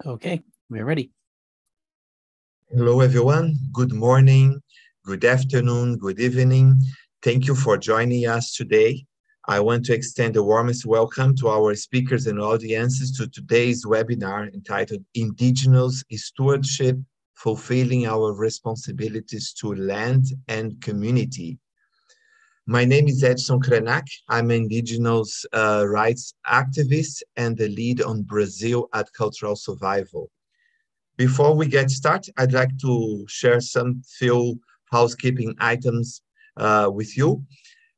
Okay, we're ready. Hello, everyone. Good morning, good afternoon, good evening. Thank you for joining us today. I want to extend the warmest welcome to our speakers and audiences to today's webinar entitled Indigenous Stewardship, Fulfilling Our Responsibilities to Land and Community. My name is Edson Krenak. I'm an Indigenous rights activist and the lead on Brazil at Cultural Survival. Before we get started, I'd like to share some few housekeeping items with you.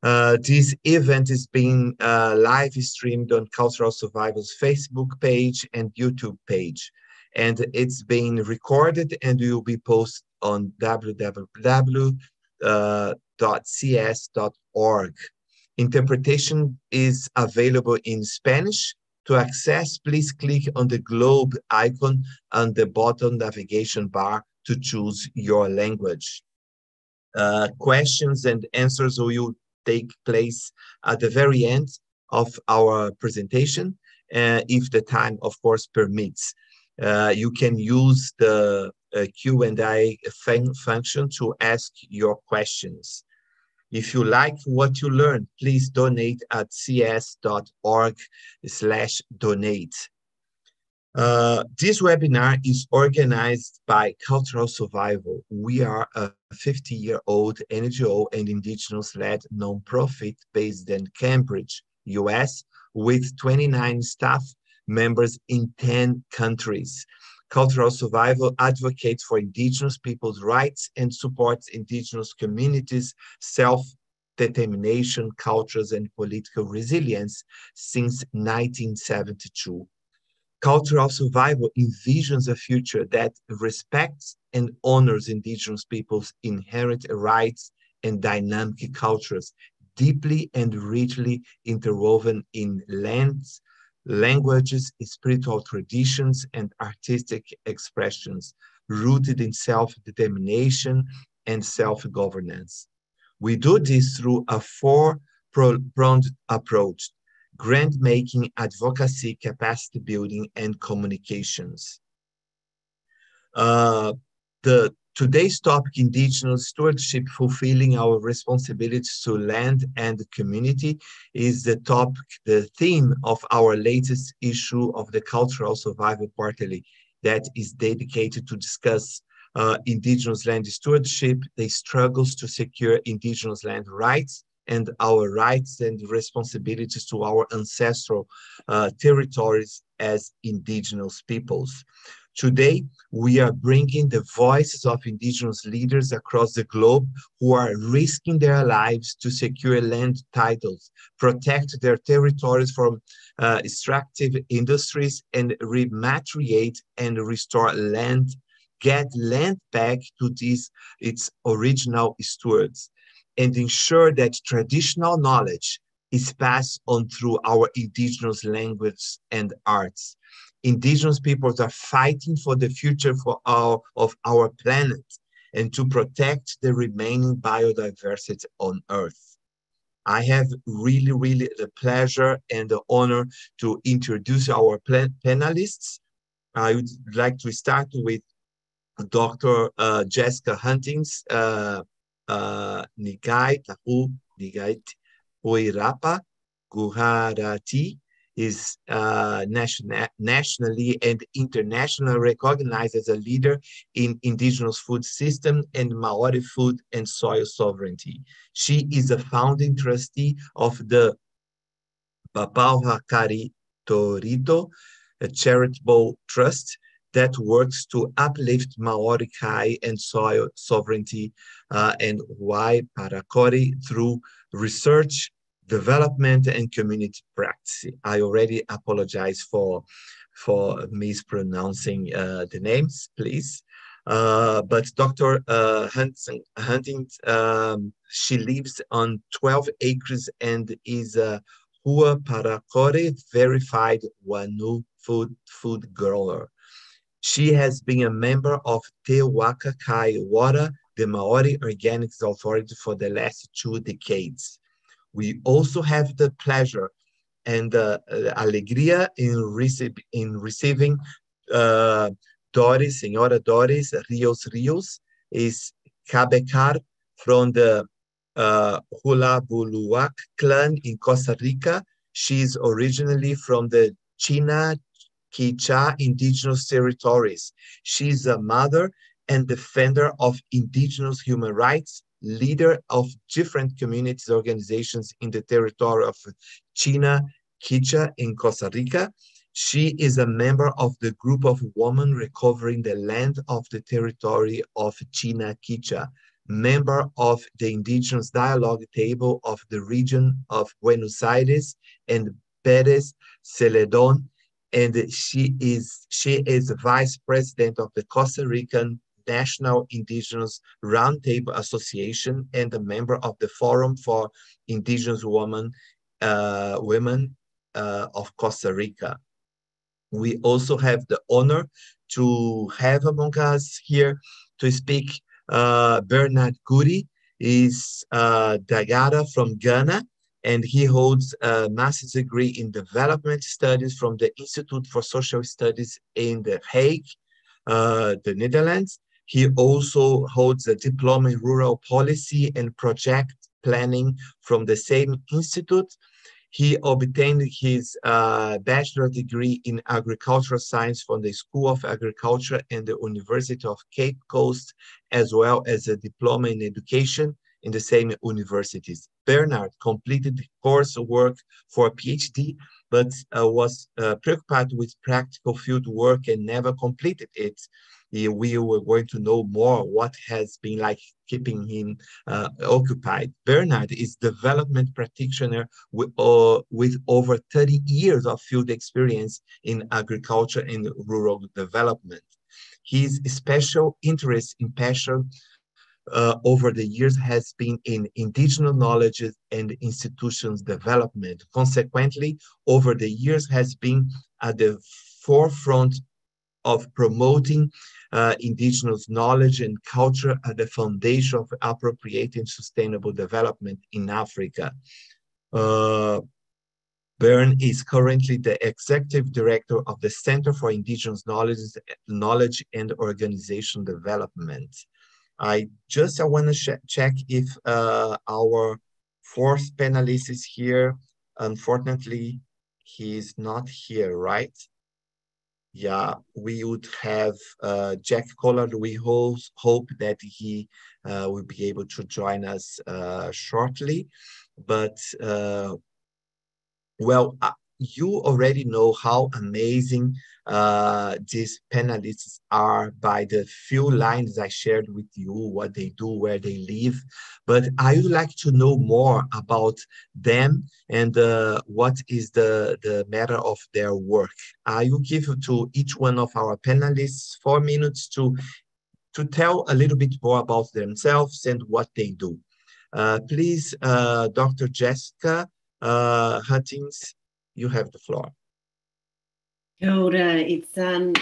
This event is being live streamed on Cultural Survival's Facebook page and YouTube page, and it's being recorded and will be posted on www.cs.org. Interpretation is available in Spanish. To access, please click on the globe icon on the bottom navigation bar to choose your language. Questions and answers will take place at the very end of our presentation, if the time, of course, permits. You can use the Q&A function to ask your questions. If you like what you learn, please donate at cs.org/donate. This webinar is organized by Cultural Survival. We are a 50-year-old NGO and Indigenous-led nonprofit based in Cambridge, US, with 29 staff members in 10 countries. Cultural Survival advocates for Indigenous people's rights and supports Indigenous communities' self-determination, cultures, and political resilience since 1972. Cultural Survival envisions a future that respects and honors Indigenous people's inherent rights and dynamic cultures, deeply and richly interwoven in lands, languages, spiritual traditions, and artistic expressions, rooted in self-determination and self-governance. We do this through a four-pronged approach: grant-making, advocacy, capacity building, and communications. Today's topic, Indigenous Stewardship, Fulfilling Our Responsibilities to Land and Community, is the theme of our latest issue of the Cultural Survival Quarterly that is dedicated to discuss Indigenous land stewardship, the struggles to secure Indigenous land rights, and our rights and responsibilities to our ancestral territories as Indigenous peoples. Today, we are bringing the voices of Indigenous leaders across the globe who are risking their lives to secure land titles, protect their territories from extractive industries, and rematriate and restore land, get land back to its original stewards, and ensure that traditional knowledge is passed on through our Indigenous language and arts. Indigenous peoples are fighting for the future of our planet and to protect the remaining biodiversity on Earth. I have really the pleasure and the honor to introduce our panelists. I would like to start with Dr. Jessica Huntings, Nigai Tahu Nigait Oirapa Guharati, is nationally and internationally recognized as a leader in Indigenous food system and Maori food and soil sovereignty. She is a founding trustee of the Papauhakari Torito, a charitable trust that works to uplift Maori kai and soil sovereignty and Wai Parakori through research, development, and community practice. I already apologize for mispronouncing the names, please. But Dr. Hunting, she lives on 12 acres and is a Hua Parakore verified Wanu food grower. She has been a member of Te Waka Kai Wara, the Maori Organics Authority, for the last 2 decades. We also have the pleasure and alegria in receiving uh, Doris, Senhora Doris Rios, is Cabecar from the Hulabuluac clan in Costa Rica. She's originally from the China Quichua indigenous territories. She's a mother and defender of indigenous human rights, leader of different communities organizations in the territory of China Quichua in Costa Rica. She is a member of the group of women recovering the land of the territory of China Quichua, member of the Indigenous Dialogue Table of the region of Buenos Aires and Pérez Celedón, and she is vice president of the Costa Rican National Indigenous Roundtable Association and a member of the Forum for Indigenous Women of Costa Rica. We also have the honor to have among us here to speak Bernard Guri, is Dagara from Ghana, and he holds a master's degree in development studies from the Institute for Social Studies in The Hague, the Netherlands. He also holds a diploma in rural policy and project planning from the same institute. He obtained his bachelor degree in agricultural science from the School of Agriculture and the University of Cape Coast, as well as a diploma in education in the same universities. Bernard completed the coursework for a PhD, but was preoccupied with practical field work and never completed it. We were going to know more what has been like keeping him occupied. Bernard is development practitioner with over 30 years of field experience in agriculture and rural development. His special interest and passion over the years has been in indigenous knowledge and institutions development. Consequently, over the years has been at the forefront of promoting indigenous knowledge and culture at the foundation of appropriate and sustainable development in Africa. Bern is currently the executive director of the Center for Indigenous Knowledge and Organization Development. I want to check if our fourth panelist is here. Unfortunately, he's not here, right? Yeah, we would have Jack Collard. We hope that he will be able to join us shortly. But well, you already know how amazing these panelists are by the few lines I shared with you, what they do, where they live. But I would like to know more about them and what is the matter of their work. I will give to each one of our panelists 4 minutes to tell a little bit more about themselves and what they do. Please, Dr. Jessica Huttings, you have the floor. Kia ora, Itzan.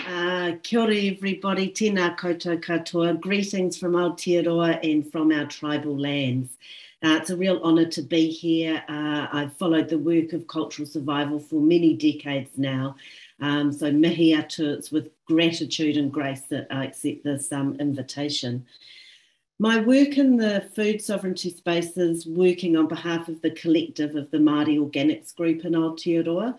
Kia ora, everybody. Tēnā koutou katoa. Greetings from Aotearoa and from our tribal lands. It's a real honour to be here. I've followed the work of cultural survival for many decades now. So mihi atu, it's with gratitude and grace that I accept this invitation. My work in the food sovereignty space is working on behalf of the collective of the Māori Organics Group in Aotearoa.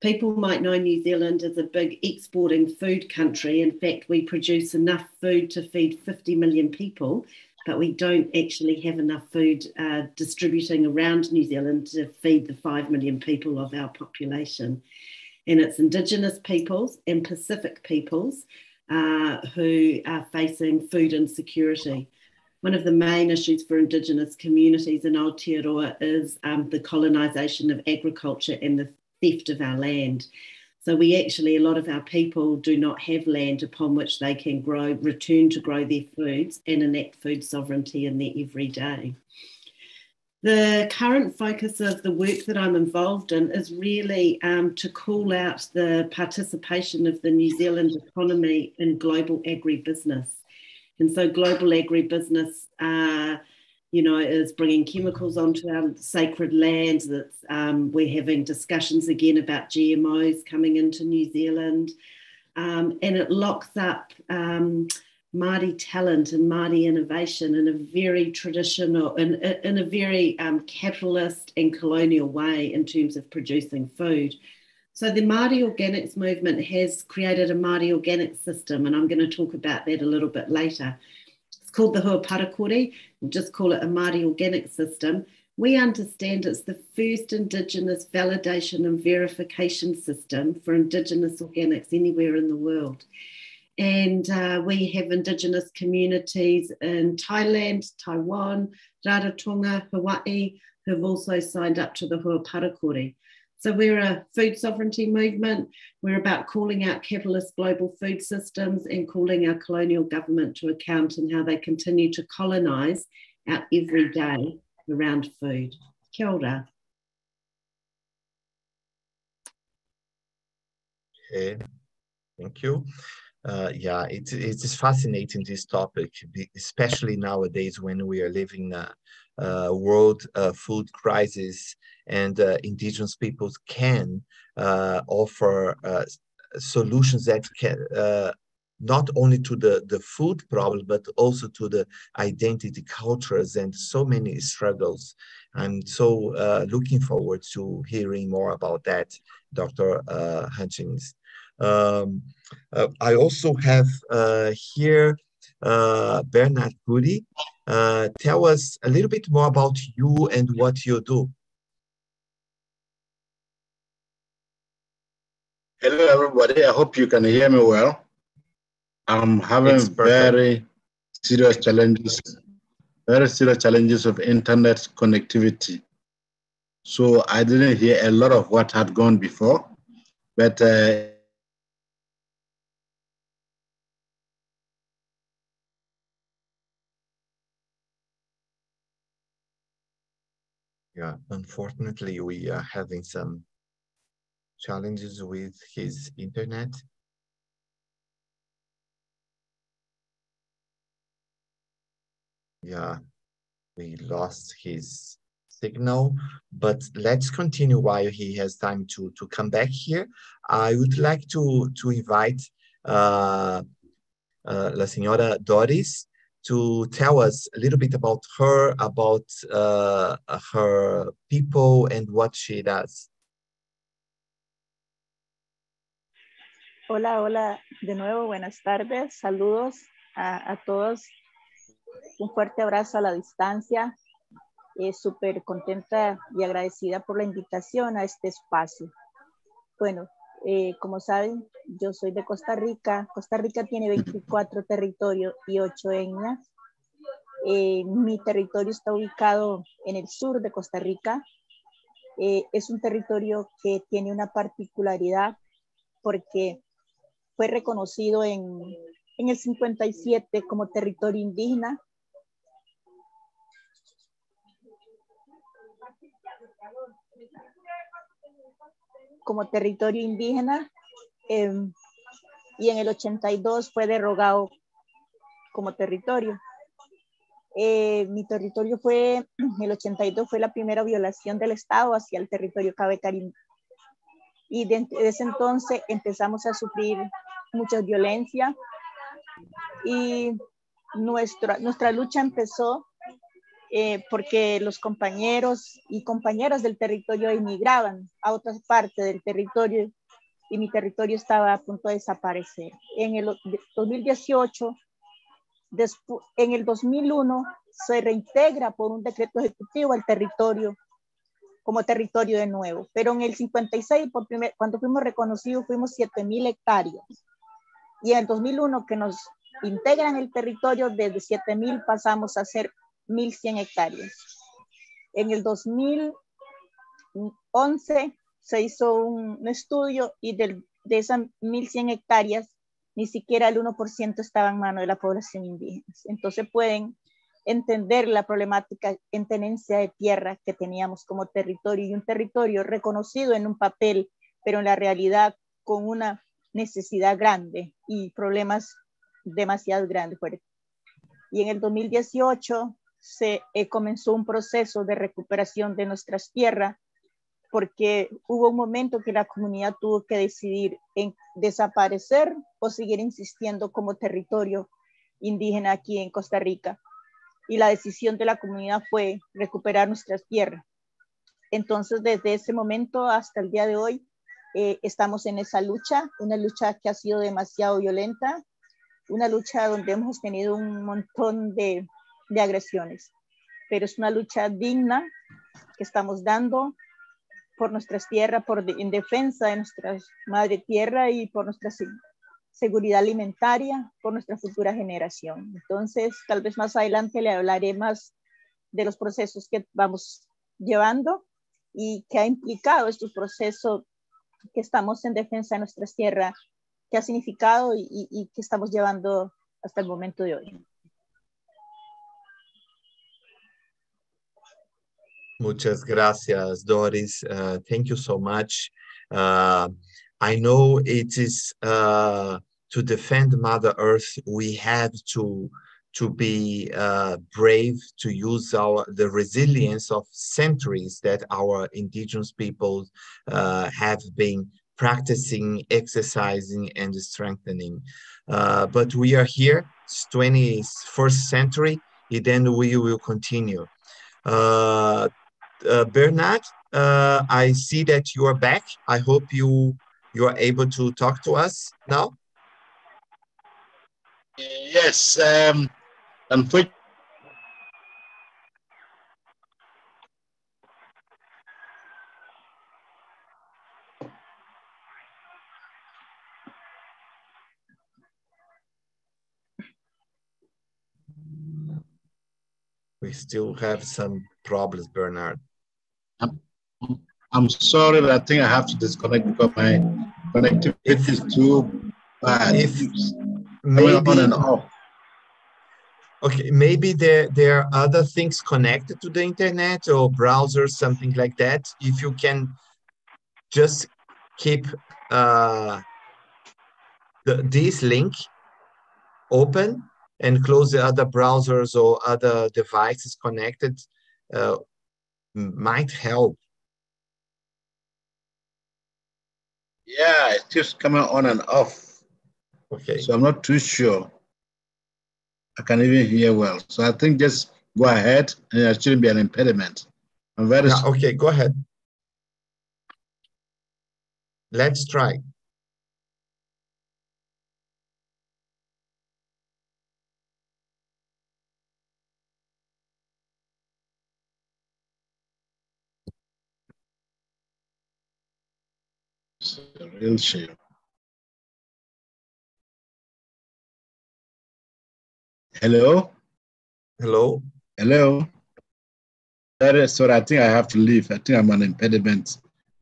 People might know New Zealand as a big exporting food country. In fact, we produce enough food to feed 50 million people, but we don't actually have enough food distributing around New Zealand to feed the 5 million people of our population. And it's Indigenous peoples and Pacific peoples who are facing food insecurity. One of the main issues for Indigenous communities in Aotearoa is the colonisation of agriculture and the theft of our land. So a lot of our people do not have land upon which they can return to grow their foods and enact food sovereignty in their everyday. The current focus of the work that I'm involved in is really to call out the participation of the New Zealand economy in global agribusiness. And so global agribusiness, is bringing chemicals onto our sacred lands. We're having discussions again about GMOs coming into New Zealand. and it locks up Māori talent and Māori innovation in a very traditional, in a very capitalist and colonial way in terms of producing food. So the Māori Organics movement has created a Māori organic system, and I'm going to talk about that a little bit later. It's called the Huaparakore. We'll just call it a Māori organic system. We understand it's the first Indigenous validation and verification system for Indigenous organics anywhere in the world. And we have Indigenous communities in Thailand, Taiwan, Rarotonga, Hawaii, who have also signed up to the Huaparakore. So we're a food sovereignty movement. We're about calling out capitalist global food systems and calling our colonial government to account in how they continue to colonise our everyday around food. Kia ora. Okay, thank you. Yeah, it is fascinating, this topic, especially nowadays when we are living a world food crisis, and Indigenous peoples can offer solutions that can not only to the food problem, but also to the identity, cultures, and so many struggles. I'm so looking forward to hearing more about that, Dr. Hutchings. I also have here Bernard Goody. Tell us a little bit more about you and what you do. Hello, everybody. I hope you can hear me well. I'm having very serious challenges of internet connectivity. So I didn't hear a lot of what had gone before, but yeah, unfortunately, we are having some challenges with his internet. Yeah, we lost his signal, but let's continue while he has time to come back here. I would like to invite La Señora Doris to tell us a little bit about her, about her people and what she does. Hola, hola, de nuevo, buenas tardes, saludos a todos, un fuerte abrazo a la distancia, súper contenta y agradecida por la invitación a este espacio. Bueno, como saben, yo soy de Costa Rica. Costa Rica tiene 24 territorios y 8 etnias. Mi territorio está ubicado en el sur de Costa Rica. Es un territorio que tiene una particularidad porque fue reconocido en el 57 como territorio indígena. Como territorio indígena, y en el 82 fue derogado como territorio. Mi territorio en el 82 fue la primera violación del Estado hacia el territorio cabecarí. Y desde ese entonces empezamos a sufrir mucha violencia y nuestra lucha empezó porque los compañeros y compañeras del territorio emigraban a otras partes del territorio y mi territorio estaba a punto de desaparecer. En el 2018, en el 2001, se reintegra por un decreto ejecutivo al territorio como territorio de nuevo, pero en el 56, cuando fuimos reconocidos, fuimos 7,000 hectáreas. Y en el 2001, que nos integran el territorio, desde 7,000 pasamos a ser 1,100 hectáreas. En el 2011 se hizo un estudio y de esas 1,100 hectáreas, ni siquiera el 1% estaba en manos de la población indígena. Entonces pueden entender la problemática en tenencia de tierra que teníamos como territorio, y un territorio reconocido en un papel, pero en la realidad con una necesidad grande y problemas demasiado grandes. Y en el 2018 se comenzó un proceso de recuperación de nuestras tierras porque hubo un momento que la comunidad tuvo que decidir en desaparecer o seguir insistiendo como territorio indígena aquí en Costa Rica. Y la decisión de la comunidad fue recuperar nuestras tierras. Entonces, desde ese momento hasta el día de hoy, estamos en esa lucha, una lucha que ha sido demasiado violenta, una lucha donde hemos tenido un montón de agresiones, pero es una lucha digna que estamos dando por nuestras tierras, en defensa de nuestra madre tierra y por nuestra seguridad alimentaria, por nuestra futura generación. Entonces, tal vez más adelante le hablaré más de los procesos que vamos llevando y que ha implicado estos procesos que estamos en defensa de nuestras tierras, que ha significado y que estamos llevando hasta el momento de hoy. Muchas gracias, Doris. Thank you so much. I know it is to defend Mother Earth, we have to be brave, to use the resilience of centuries that our indigenous peoples have been practicing, exercising, and strengthening. But we are here, it's 21st century, and then we will continue. Bernard, I see that you are back. I hope you are able to talk to us now. Yes, unfortunately, we still have some problems, Bernard. I'm sorry, but I think I have to disconnect because my connectivity is too bad. Maybe on and off. Okay, maybe there are other things connected to the internet or browsers, something like that. If you can just keep this link open and close the other browsers or other devices connected, might help. Yeah, it's just coming on and off. Okay. So I'm not too sure. I can even hear well. So I think just go ahead, and there shouldn't be an impediment. I'm very sorry. Okay, go ahead. Let's try. It's a real shame. Hello? Hello? Hello? Sorry, I think I have to leave. I think I'm an impediment.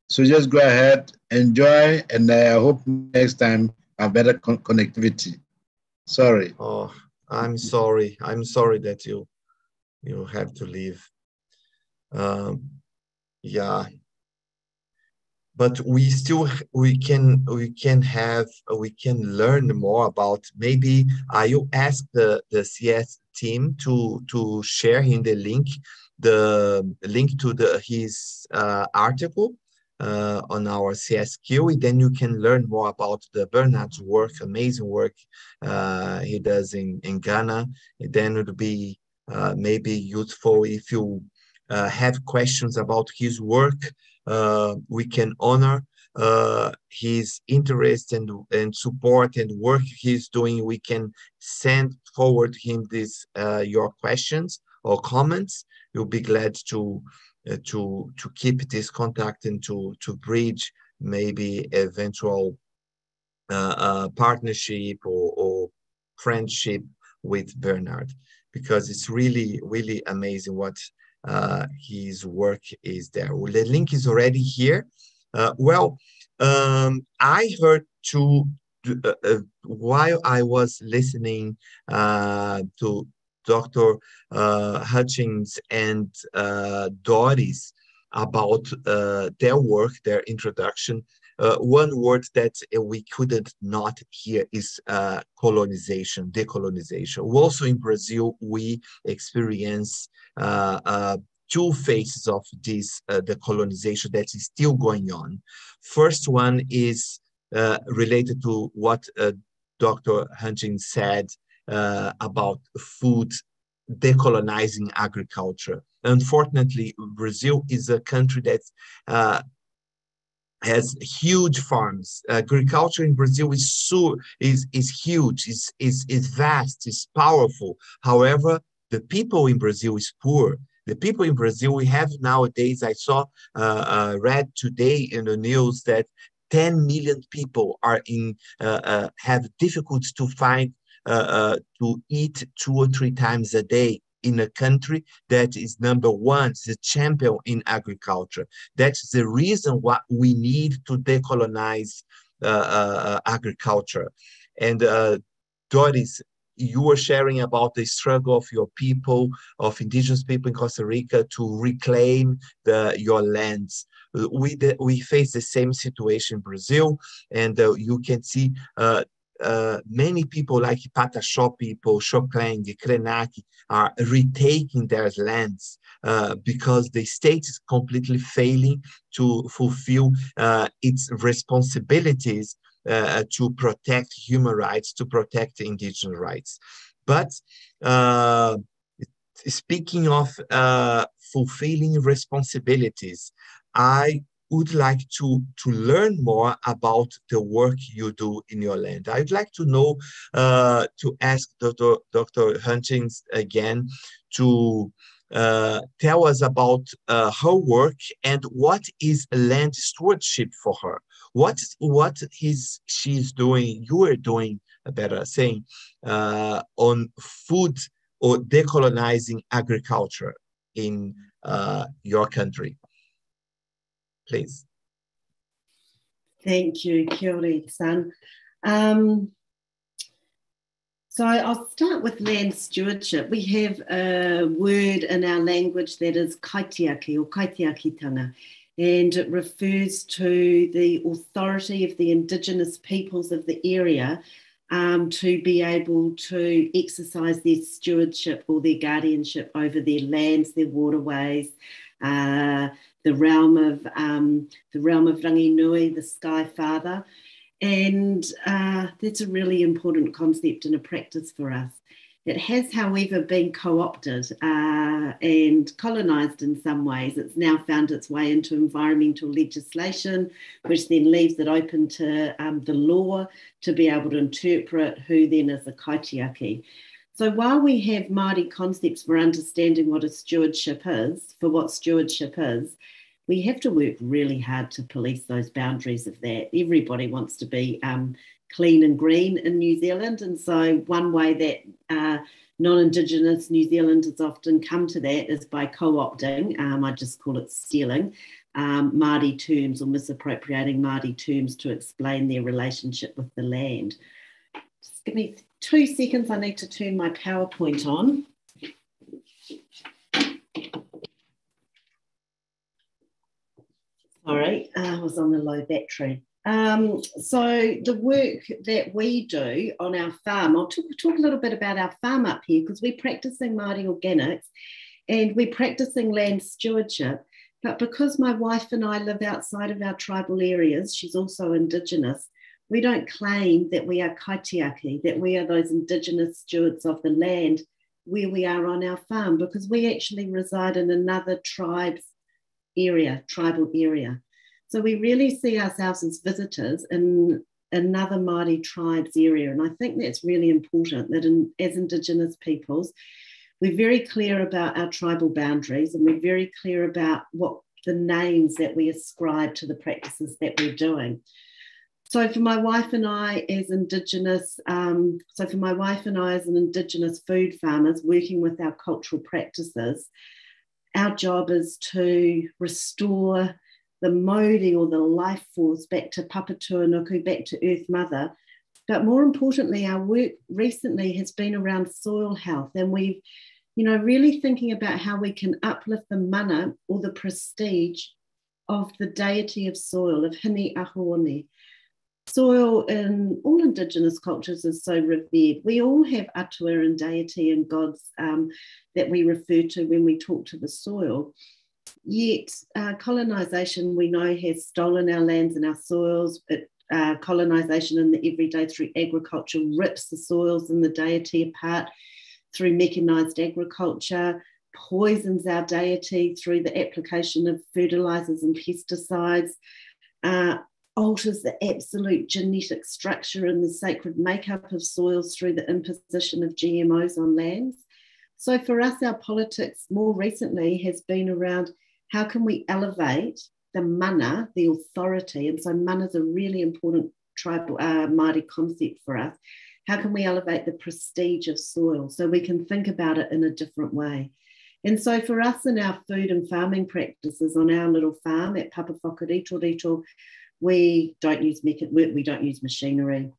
So just go ahead, enjoy, and I hope next time I have better connectivity. Sorry. Oh, I'm sorry. I'm sorry that you have to leave. Yeah. But we can learn more about, maybe you ask the CS team to share in the link to his article on our CSQ, and then you can learn more about the Bernard's work, amazing work he does in Ghana. And then it would be maybe useful if you have questions about his work. We can honor his interest and support and work he's doing. We can send forward him your questions or comments. We'll be glad to keep this contact and to bridge maybe eventual partnership or friendship with Bernard, because it's really, really amazing what his work is there. Well, the link is already here. I heard while I was listening to Dr. Hutchins and Doris about their work, their introduction, one word that we couldn't not hear is colonization, decolonization. Also in Brazil, we experience two phases of this the colonization that is still going on. First one is related to what Dr. Hutchins said about food decolonizing agriculture. Unfortunately, Brazil is a country that has huge farms. Agriculture in Brazil is huge, is vast, is powerful. However, the people in Brazil is poor. The people in Brazil, we have nowadays, I saw, read today in the news that 10 million people are have difficulties to find to eat 2 or 3 times a day in a country that is number one, the champion in agriculture. That's the reason why we need to decolonize agriculture. And Doris, you were sharing about the struggle of your people, of indigenous people in Costa Rica to reclaim your lands. We face the same situation in Brazil, and you can see many people like Pataxó people, Xocleng, Krenak are retaking their lands because the state is completely failing to fulfill its responsibilities to protect human rights, to protect indigenous rights. But speaking of fulfilling responsibilities, I would like to learn more about the work you do in your land. I'd like to know, to ask Dr. Hutchins again to tell us about her work and what is land stewardship for her. What she's doing, you are doing, better saying, on food or decolonizing agriculture in your country. Please. Thank you, kia ora, son. So I'll start with land stewardship. We have a word in our language that is kaitiaki or kaitiakitanga, and it refers to the authority of the indigenous peoples of the area to be able to exercise their stewardship or their guardianship over their lands, their waterways, the realm of Ranginui, the Sky Father. And that's a really important concept and a practice for us. It has, however, been co-opted and colonised in some ways. It's now found its way into environmental legislation, which then leaves it open to the law to be able to interpret who then is a kaitiaki. So while we have Māori concepts for understanding what a stewardship is, for what stewardship is, we have to work really hard to police those boundaries of that. Everybody wants to be clean and green in New Zealand. And so one way that non-Indigenous New Zealanders often come to that is by co-opting, I just call it stealing, Māori terms or misappropriating Māori terms to explain their relationship with the land. Just give me 2 seconds, I need to turn my PowerPoint on. Sorry, I was on a low battery. So the work that we do on our farm, I'll talk a little bit about our farm up here because we're practicing Māori organics and we're practicing land stewardship. But because my wife and I live outside of our tribal areas, she's also Indigenous, we don't claim that we are kaitiaki, that we are those Indigenous stewards of the land where we are on our farm, because we actually reside in another tribe's area, tribal area. So we really see ourselves as visitors in another Māori tribe's area. And I think that's really important, that as Indigenous peoples, we're very clear about our tribal boundaries and we're very clear about what the names that we ascribe to the practices that we're doing. So for my wife and I as Indigenous, Indigenous food farmers working with our cultural practices, our job is to restore the mauri or the life force back to Papatūānuku, back to Earth Mother. But more importantly, our work recently has been around soil health, and we've, really thinking about how we can uplift the mana or the prestige of the deity of soil, of Hini Ahuoni. Soil in all Indigenous cultures is so revered. We all have atua and deity and gods that we refer to when we talk to the soil. Yet colonisation, we know, has stolen our lands and our soils. Colonisation in the everyday through agriculture rips the soils and the deity apart through mechanised agriculture, poisons our deity through the application of fertilisers and pesticides, alters the absolute genetic structure and the sacred makeup of soils through the imposition of GMOs on lands. So for us, our politics more recently has been around how can we elevate the mana, the authority, and so mana is a really important tribal Māori concept for us. How can we elevate the prestige of soil so we can think about it in a different way? And so for us in our food and farming practices on our little farm at Papa Whakarito, we don't use machinery.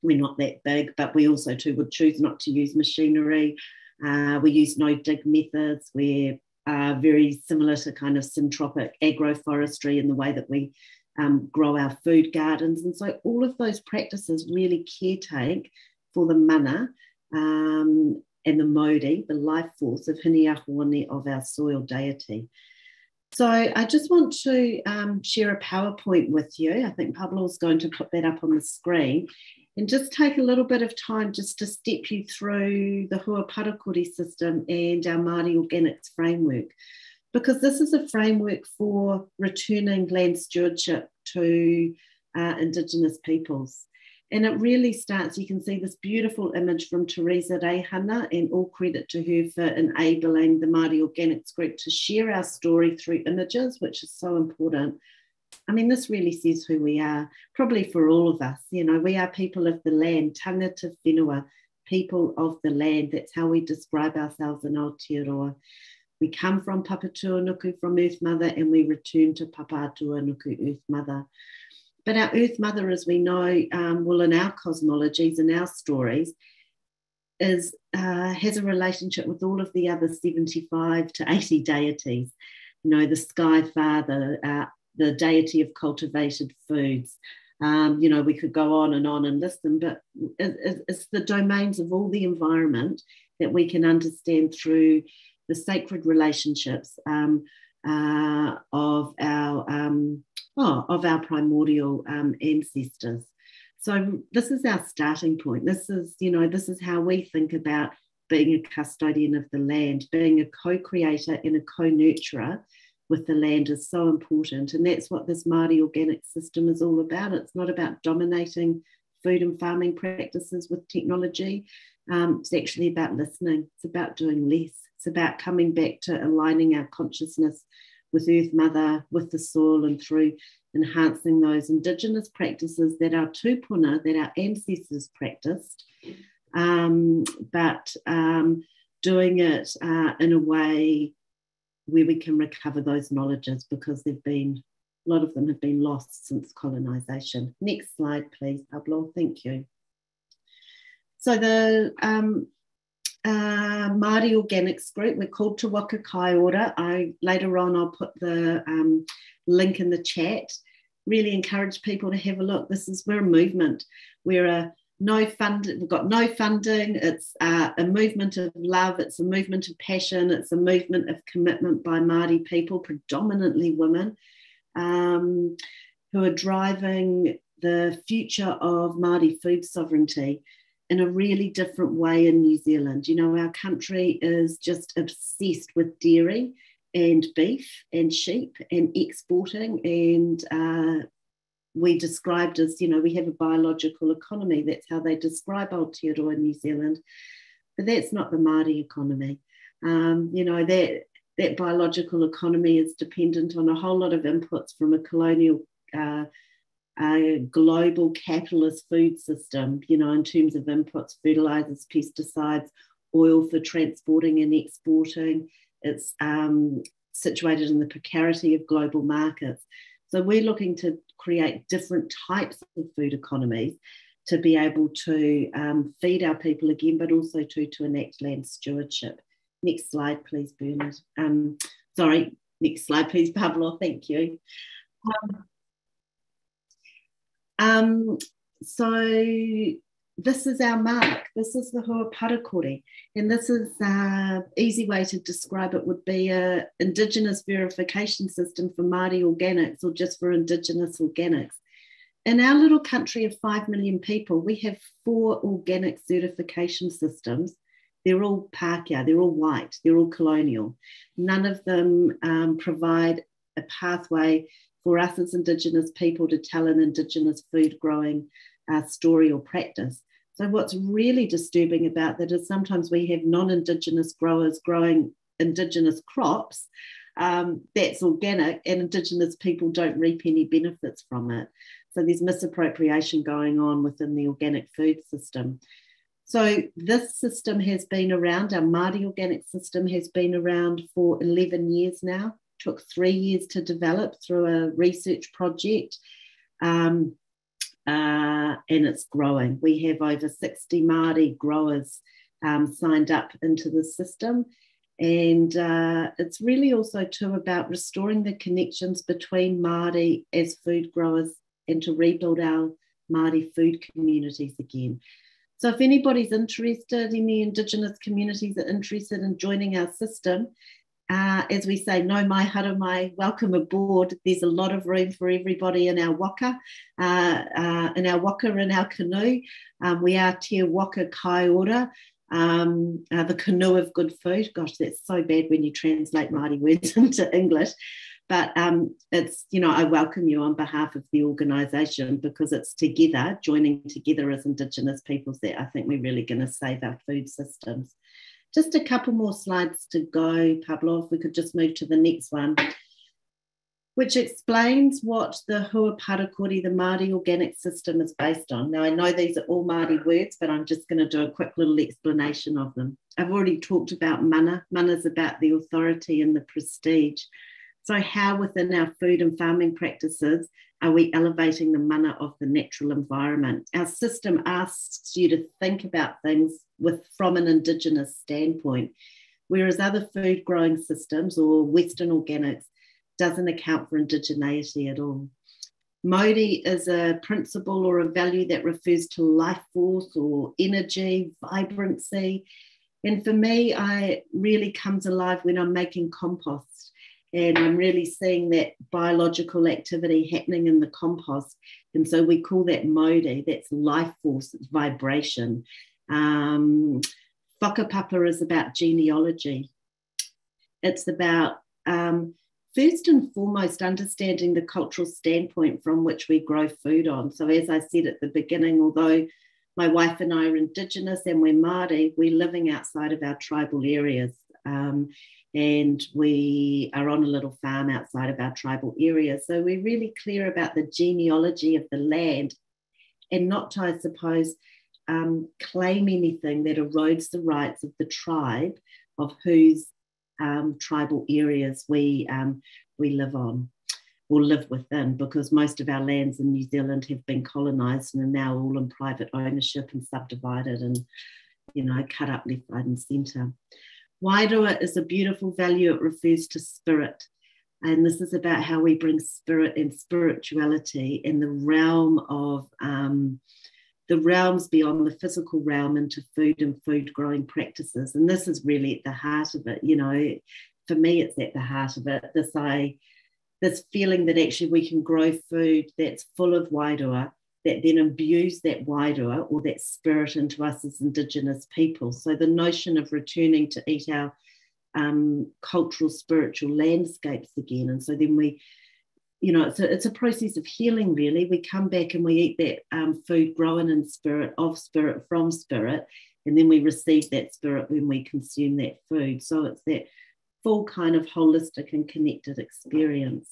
We're not that big, but we also too would choose not to use machinery. We use no dig methods. We're very similar to kind of syntropic agroforestry in the way that we grow our food gardens. And so all of those practices really caretake for the mana and the mauri, the life force of Hiniahone of our soil deity. So I just want to share a PowerPoint with you. I think Pablo's going to put that up on the screen and just take a little bit of time just to step you through the Hua Parakuri system and our Māori Organics framework, because this is a framework for returning land stewardship to Indigenous peoples. And it really starts, you can see this beautiful image from Teresa Reihana, and all credit to her for enabling the Māori Organics group to share our story through images, which is so important. I mean, this really says who we are, probably for all of us. You know, we are people of the land, tangata whenua, people of the land. That's how we describe ourselves in Aotearoa. We come from Papatuanuku, from Earth Mother, and we return to Papatuanuku, Earth Mother. But our Earth Mother, as we know, well, in our cosmologies and our stories, has a relationship with all of the other 75 to 80 deities. You know, the Sky Father, the deity of cultivated foods. You know, we could go on and list them, but it's the domains of all the environment that we can understand through the sacred relationships of our primordial ancestors. So this is our starting point. This is how we think about being a custodian of the land, being a co-creator and a co-nurturer with the land is so important. And that's what this Māori organic system is all about. It's not about dominating food and farming practices with technology. It's actually about listening. It's about doing less. It's about coming back to aligning our consciousness with Earth Mother, with the soil, and through enhancing those Indigenous practices that our tūpuna, that our ancestors practiced, but doing it in a way where we can recover those knowledges, because a lot of them have been lost since colonisation. Next slide, please, Pablo. Thank you. So the Māori Organics group, we're called Te Waka Kaiora. Later on, I'll put the link in the chat. Really encourage people to have a look. We're a movement. We've got no funding. It's a movement of love. It's a movement of passion. It's a movement of commitment by Māori people, predominantly women, who are driving the future of Māori food sovereignty in a really different way in New Zealand. You know, our country is just obsessed with dairy and beef and sheep and exporting, and we described as, you know, we have a biological economy. That's how they describe Aotearoa New Zealand, but that's not the Māori economy. You know, that biological economy is dependent on a whole lot of inputs from a colonial global capitalist food system, you know, in terms of inputs, fertilizers, pesticides, oil for transporting and exporting. It's situated in the precarity of global markets. So we're looking to create different types of food economies to be able to feed our people again, but also to enact land stewardship. Next slide, please, Bernard. Next slide, please, Pablo. Thank you. So this is our mark. This is the Hua Parakore. And this is an easy way to describe it would be a Indigenous verification system for Māori organics or just for Indigenous organics. In our little country of 5 million people, we have 4 organic certification systems. They're all Pākehā, they're all white, they're all colonial. None of them provide a pathway for us as Indigenous people to tell an Indigenous food growing story or practice. So what's really disturbing about that is sometimes we have non-Indigenous growers growing Indigenous crops that's organic, and Indigenous people don't reap any benefits from it. So there's misappropriation going on within the organic food system. So this system has been around, our Māori organic system has been around for 11 years now. Took 3 years to develop through a research project, and it's growing. We have over 60 Māori growers signed up into the system. And it's really also too about restoring the connections between Māori as food growers and to rebuild our Māori food communities again. So if anybody's interested, any Indigenous communities are interested in joining our system, as we say, no mai hara mai, welcome aboard. There's a lot of room for everybody in our waka, in our canoe. We are Te Waka Kai Ora, the canoe of good food. Gosh, that's so bad when you translate Māori words into English. But it's, you know, I welcome you on behalf of the organisation because it's together, joining together as Indigenous peoples that I think we're really going to save our food systems. Just a couple more slides to go, Pablo, if we could just move to the next one, which explains what the Hua Parakore, the Māori organic system, is based on. Now, I know these are all Māori words, but I'm just going to do a quick little explanation of them. I've already talked about mana. Mana is about the authority and the prestige. So how within our food and farming practices are we elevating the mana of the natural environment? Our system asks you to think about things from an Indigenous standpoint, whereas other food growing systems or Western organics doesn't account for indigeneity at all. Mauri is a principle or a value that refers to life force or energy, vibrancy. And for me, it really comes alive when I'm making compost. And I'm really seeing that biological activity happening in the compost. And so we call that mauri, that's life force, it's vibration. Whakapapa is about genealogy. It's about, first and foremost, understanding the cultural standpoint from which we grow food on. So as I said at the beginning, although my wife and I are Indigenous and we're Māori, we're living outside of our tribal areas. And we are on a little farm outside of our tribal area. So we're really clear about the genealogy of the land and not to, I suppose, claim anything that erodes the rights of the tribe of whose tribal areas we live on or live within, because most of our lands in New Zealand have been colonised and are now all in private ownership and subdivided and, you know, cut up left, right and centre. Wairua is a beautiful value. It refers to spirit. And this is about how we bring spirit and spirituality in the realm of the realms beyond the physical realm into food and food growing practices. And this is really at the heart of it. You know, for me, it's at the heart of it. This feeling that actually we can grow food that's full of wairua, that then imbues that wairua or that spirit into us as Indigenous people. So the notion of returning to eat our cultural, spiritual landscapes again. And so then we, you know, it's a process of healing, really. We come back and we eat that food grown in spirit, of spirit, from spirit, and then we receive that spirit when we consume that food. So it's that full kind of holistic and connected experience.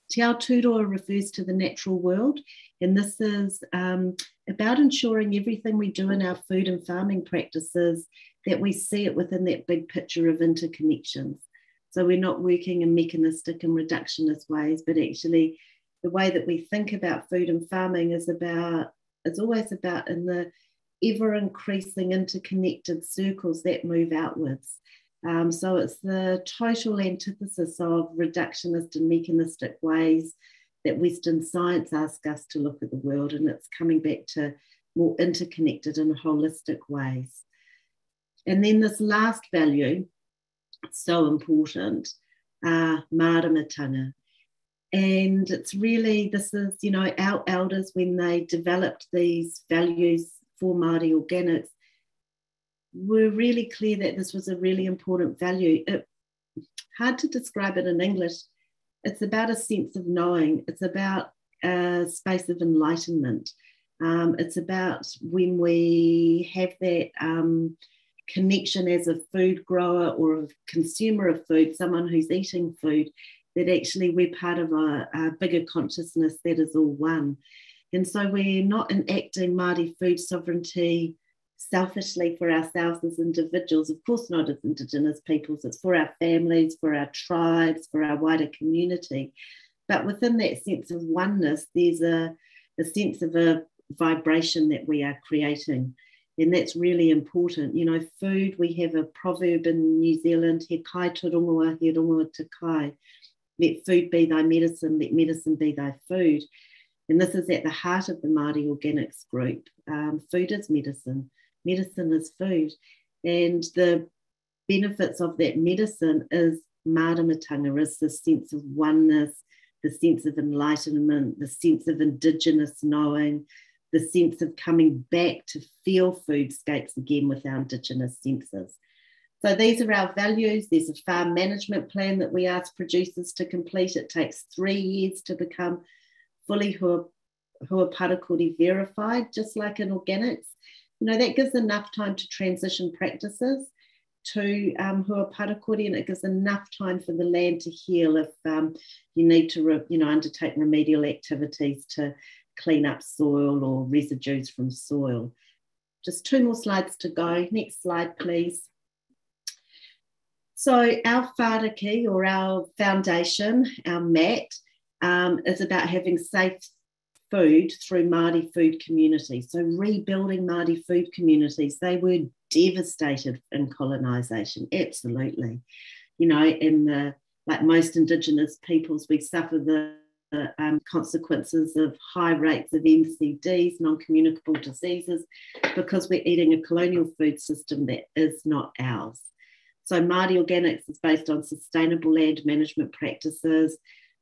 Te Aotearoa refers to the natural world, and this is about ensuring everything we do in our food and farming practices, that we see it within that big picture of interconnections. So we're not working in mechanistic and reductionist ways, but actually the way that we think about food and farming is always about in the ever increasing interconnected circles that move outwards. So it's the total antithesis of reductionist and mechanistic ways that Western science asks us to look at the world, and it's coming back to more interconnected and holistic ways. And then this last value, so important, māramatanga. And it's really, this is, you know, our elders, when they developed these values for Māori organics, were really clear that this was a really important value. Hard to describe it in English. It's about a sense of knowing. It's about a space of enlightenment. It's about when we have that connection as a food grower or a consumer of food, someone who's eating food, that actually we're part of a bigger consciousness that is all one. And so we're not enacting Māori food sovereignty selfishly for ourselves as individuals, of course not as Indigenous peoples, it's for our families, for our tribes, for our wider community. But within that sense of oneness, there's a sense of a vibration that we are creating. And that's really important. You know, food, we have a proverb in New Zealand, he kai te rongoa, he rongoa te kai. Let food be thy medicine, let medicine be thy food. And this is at the heart of the Māori Organics group. Food is medicine. Medicine is food. And the benefits of that medicine is māramatanga, is the sense of oneness, the sense of enlightenment, the sense of Indigenous knowing, the sense of coming back to feel foodscapes again with our Indigenous senses. So these are our values. There's a farm management plan that we ask producers to complete. It takes 3 years to become fully Huaparakuri verified, just like in organics. You know, that gives enough time to transition practices to Huaparakuri, and it gives enough time for the land to heal if you need to undertake remedial activities to clean up soil or residues from soil. Just 2 more slides to go. Next slide, please. So our whāraki, or our foundation, our mat, is about having safe food through Māori food communities. So rebuilding Māori food communities. They were devastated in colonisation, absolutely. You know, like most Indigenous peoples, we suffer the consequences of high rates of NCDs, non-communicable diseases, because we're eating a colonial food system that is not ours. So Māori Organics is based on sustainable land management practices,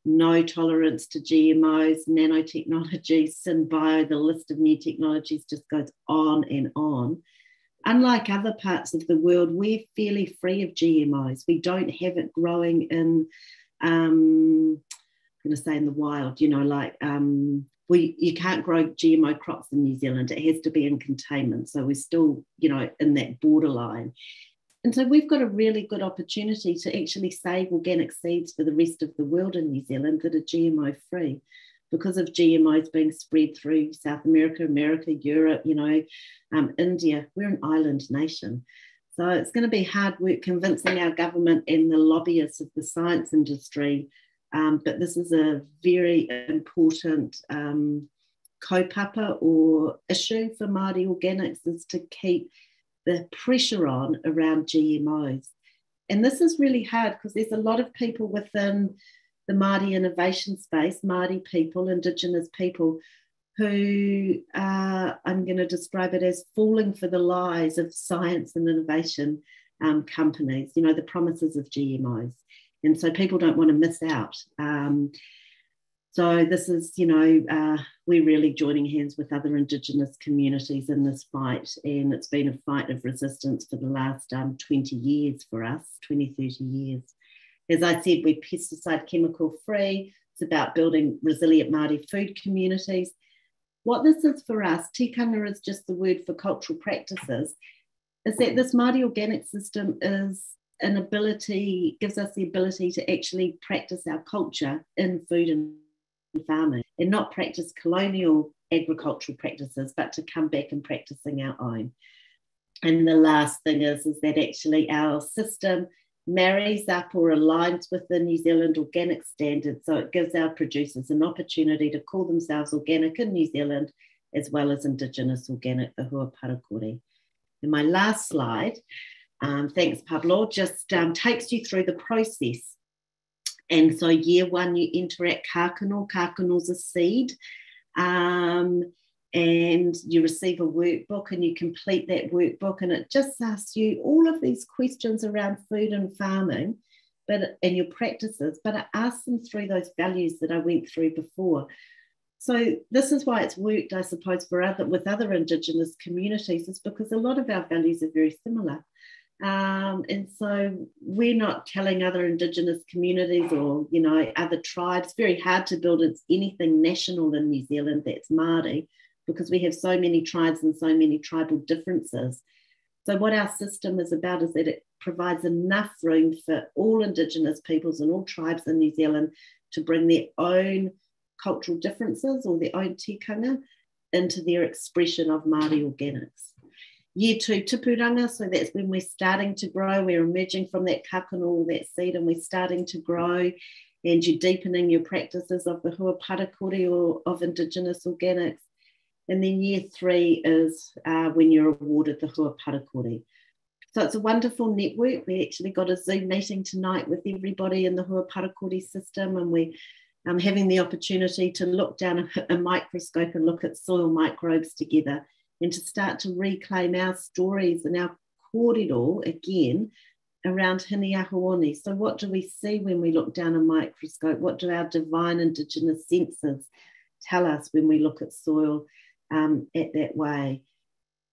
no tolerance to GMOs, nanotechnology, synbio, the list of new technologies just goes on and on. Unlike other parts of the world, we're fairly free of GMOs. We don't have it growing in, I'm going to say in the wild, you know, like you can't grow GMO crops in New Zealand. It has to be in containment. So we're still, you know, in that borderline. And so we've got a really good opportunity to actually save organic seeds for the rest of the world in New Zealand that are GMO free, because of GMOs being spread through South America, Europe, you know, India. We're an island nation. So it's going to be hard work convincing our government and the lobbyists of the science industry, but this is a very important kaupapa or issue for Māori Organics, is to keep the pressure on around GMOs. And this is really hard because there's a lot of people within the Māori innovation space, Māori people, Indigenous people, who I'm going to describe it as falling for the lies of science and innovation companies, you know, the promises of GMOs. And so people don't want to miss out. So this is, you know, we're really joining hands with other Indigenous communities in this fight. And it's been a fight of resistance for the last 20 years for us, 20, 30 years. As I said, we're pesticide chemical free. It's about building resilient Māori food communities. What this is for us, tikanga is just the word for cultural practices, is that this Māori organic system is an ability, gives us the ability to actually practice our culture in food and farming, and not practice colonial agricultural practices, but to come back and practicing our own. And the last thing is that actually our system marries up or aligns with the New Zealand organic standards. So it gives our producers an opportunity to call themselves organic in New Zealand, as well as Indigenous organic, the Huaparakuri. And my last slide, thanks Pablo, just takes you through the process And so year one, you enter at kākano. Kākano's a seed. And you receive a workbook and you complete that workbook, and it just asks you all of these questions around food and farming and your practices, but it asks them through those values that I went through before. So this is why it's worked, I suppose, with other Indigenous communities, is because a lot of our values are very similar. And so we're not telling other Indigenous communities or, you know, other tribes. It's very hard to build anything national in New Zealand that's Māori, because we have so many tribes and so many tribal differences. So what our system is about is that it provides enough room for all Indigenous peoples and all tribes in New Zealand to bring their own cultural differences or their own tikanga into their expression of Māori organics. Year two, tipuranga, so that's when we're starting to grow. We're emerging from that kākano, that seed, and we're starting to grow, and you're deepening your practices of the hua parakore or of Indigenous organics. And then year three is when you're awarded the hua parakore. So it's a wonderful network. We actually got a Zoom meeting tonight with everybody in the hua parakore system, and we're having the opportunity to look down a microscope and look at soil microbes together, and to start to reclaim our stories and our kōrero again around hiniahuoni. So what do we see when we look down a microscope? What do our divine Indigenous senses tell us when we look at soil at that way?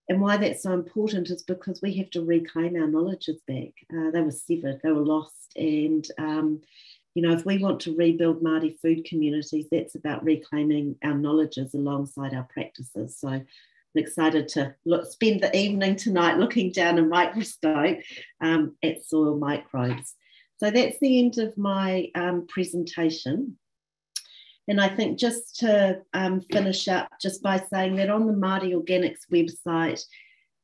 And why that's so important is because we have to reclaim our knowledges back. They were severed, they were lost. And, you know, if we want to rebuild Māori food communities, that's about reclaiming our knowledges alongside our practices. So I'm excited to spend the evening tonight looking down a microscope at soil microbes. So that's the end of my presentation. And I think just to finish up just by saying that on the Māori Organics website,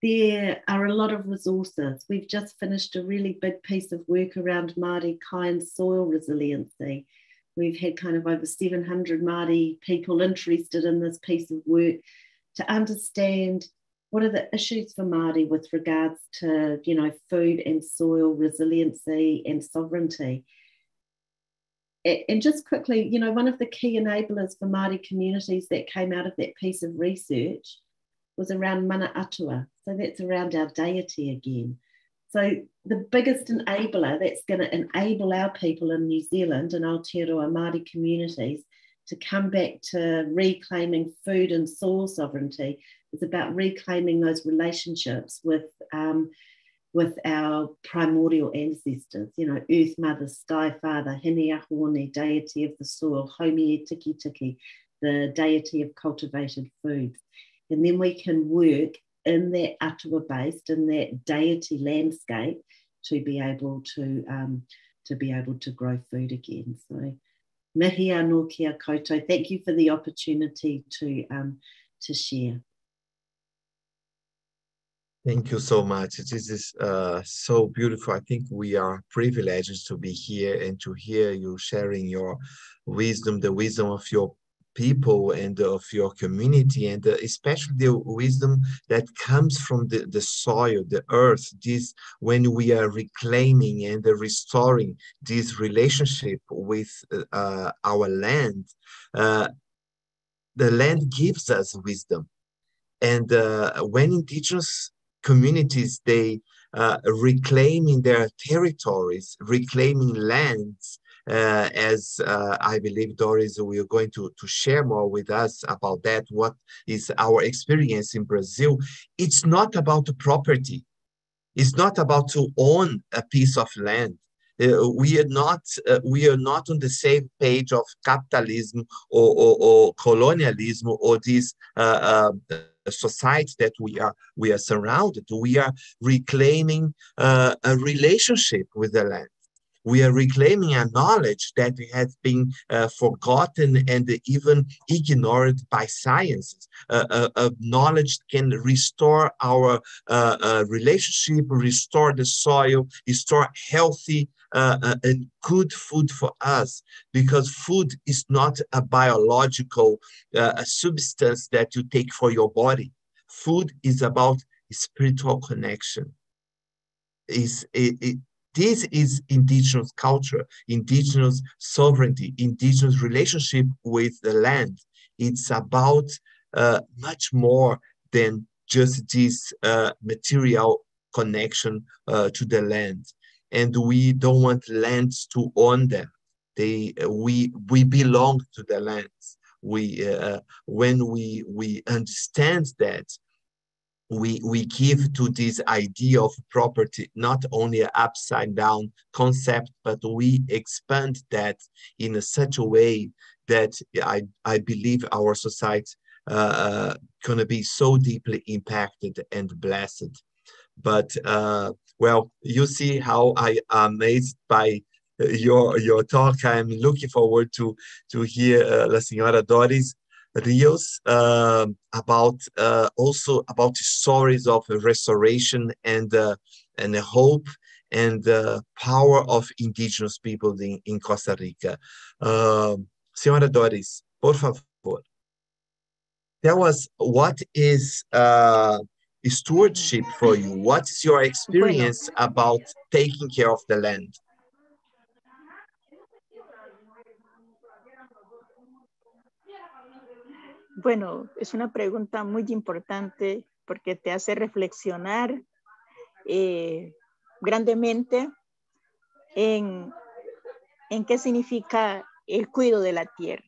there are a lot of resources. We've just finished a really big piece of work around Māori kind soil resiliency. We've had kind of over 700 Māori people interested in this piece of work to understand what are the issues for Māori with regards to, you know, food and soil resiliency and sovereignty. And just quickly, you know, one of the key enablers for Māori communities that came out of that piece of research was around mana atua. So that's around our deity again. So the biggest enabler that's going to enable our people in New Zealand and Aotearoa Māori communities to come back to reclaiming food and soil sovereignty is about reclaiming those relationships with our primordial ancestors, you know, Earth Mother, Sky Father, Hiniahuoni, deity of the soil, Haumie Tiki Tiki, the deity of cultivated foods. And then we can work in that atua based, in that deity landscape, to be able to grow food again. So, mihi anō kia koutou. Thank you for the opportunity to share. Thank you so much. This is so beautiful. I think we are privileged to be here and to hear you sharing your wisdom, the wisdom of your people and of your community, and especially the wisdom that comes from the soil, the earth. This, when we are reclaiming and restoring this relationship with our land, the land gives us wisdom. And when Indigenous communities, they reclaiming their territories, reclaiming lands, as I believe Doris will going to share more with us about that, what is our experience in Brazil. It's not about the property. It's not about to own a piece of land. We are not on the same page of capitalism or colonialism or this society that we are surrounded. We are reclaiming a relationship with the land. We are reclaiming a knowledge that has been forgotten and even ignored by science. Knowledge can restore our relationship, restore the soil, restore healthy and good food for us, because food is not a biological substance that you take for your body. Food is about spiritual connection. This This is indigenous culture, indigenous sovereignty, indigenous relationship with the land. It's about much more than just this material connection to the land. And we don't want lands to own them. We belong to the lands. When we understand that, we give to this idea of property not only an upside down concept, but we expand that in such a way that I believe our society gonna be so deeply impacted and blessed. But well, you see how I am amazed by your talk. I'm looking forward to hear La Senhora Doris Rios about also about the stories of restoration and the hope and the power of indigenous people in Costa Rica. Senhora Doris, por favor, tell us what is stewardship for you. What is your experience about taking care of the land? Bueno, es una pregunta muy importante porque te hace reflexionar grandemente en qué significa el cuidado de la tierra.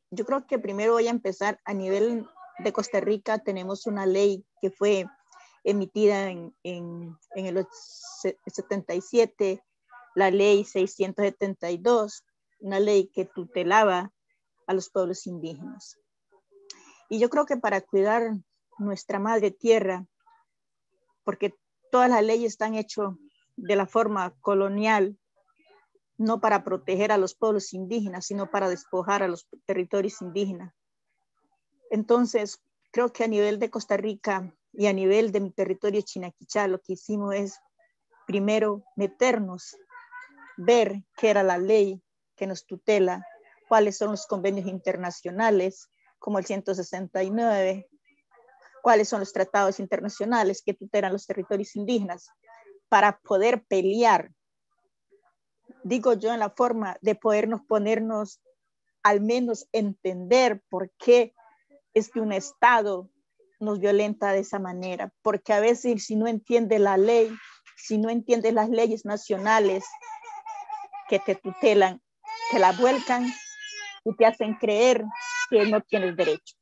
Yo creo que primero voy a empezar a nivel de Costa Rica. Tenemos una ley que fue emitida en el 77, la ley 672, una ley que tutelaba a los pueblos indígenas. Y yo creo que para cuidar nuestra madre tierra, porque todas las leyes están hechas de la forma colonial, no para proteger a los pueblos indígenas, sino para despojar a los territorios indígenas. Entonces, creo que a nivel de Costa Rica y a nivel de mi territorio Chinaquichá, lo que hicimos es primero meternos, ver qué era la ley que nos tutela, cuáles son los convenios internacionales, como el 169, cuáles son los tratados internacionales que tutelan los territorios indígenas, para poder pelear, digo yo, en la forma de ponernos al menos entender por qué es que un Estado nos violenta de esa manera, porque a veces si no entiende la ley, si no entiendes las leyes nacionales que te tutelan, te la vuelcan y te hacen creer que no tienes derecho.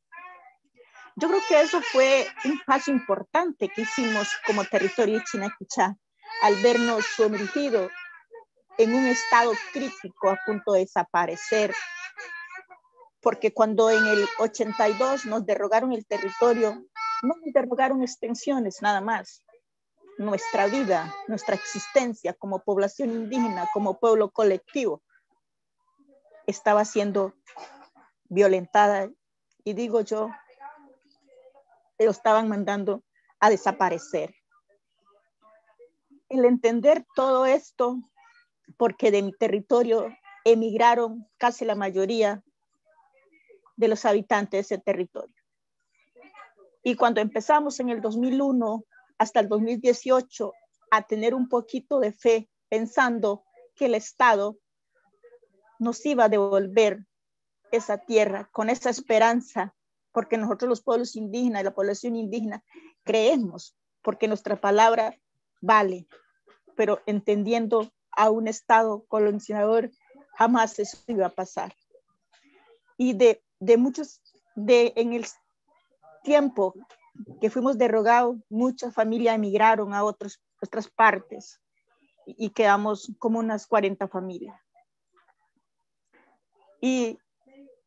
Yo creo que eso fue un paso importante que hicimos como territorio de Chinaquichá, al vernos sumergidos en un estado crítico a punto de desaparecer, porque cuando en el 82 nos derogaron el territorio, no nos derogaron extensiones nada más. Nuestra vida, nuestra existencia como población indígena, como pueblo colectivo, estaba siendo violentada, y digo yo, lo estaban mandando a desaparecer. El entender todo esto, porque de mi territorio emigraron casi la mayoría de los habitantes de ese territorio. Y cuando empezamos en el 2001 hasta el 2018 a tener un poquito de fe, pensando que el Estado nos iba a devolver esa tierra con esa esperanza, porque nosotros los pueblos indígenas, la población indígena, creemos, porque nuestra palabra vale, pero entendiendo a un Estado colonizador, jamás eso iba a pasar. Y en el tiempo que fuimos derogados, muchas familias emigraron a otras partes y quedamos como unas 40 familias.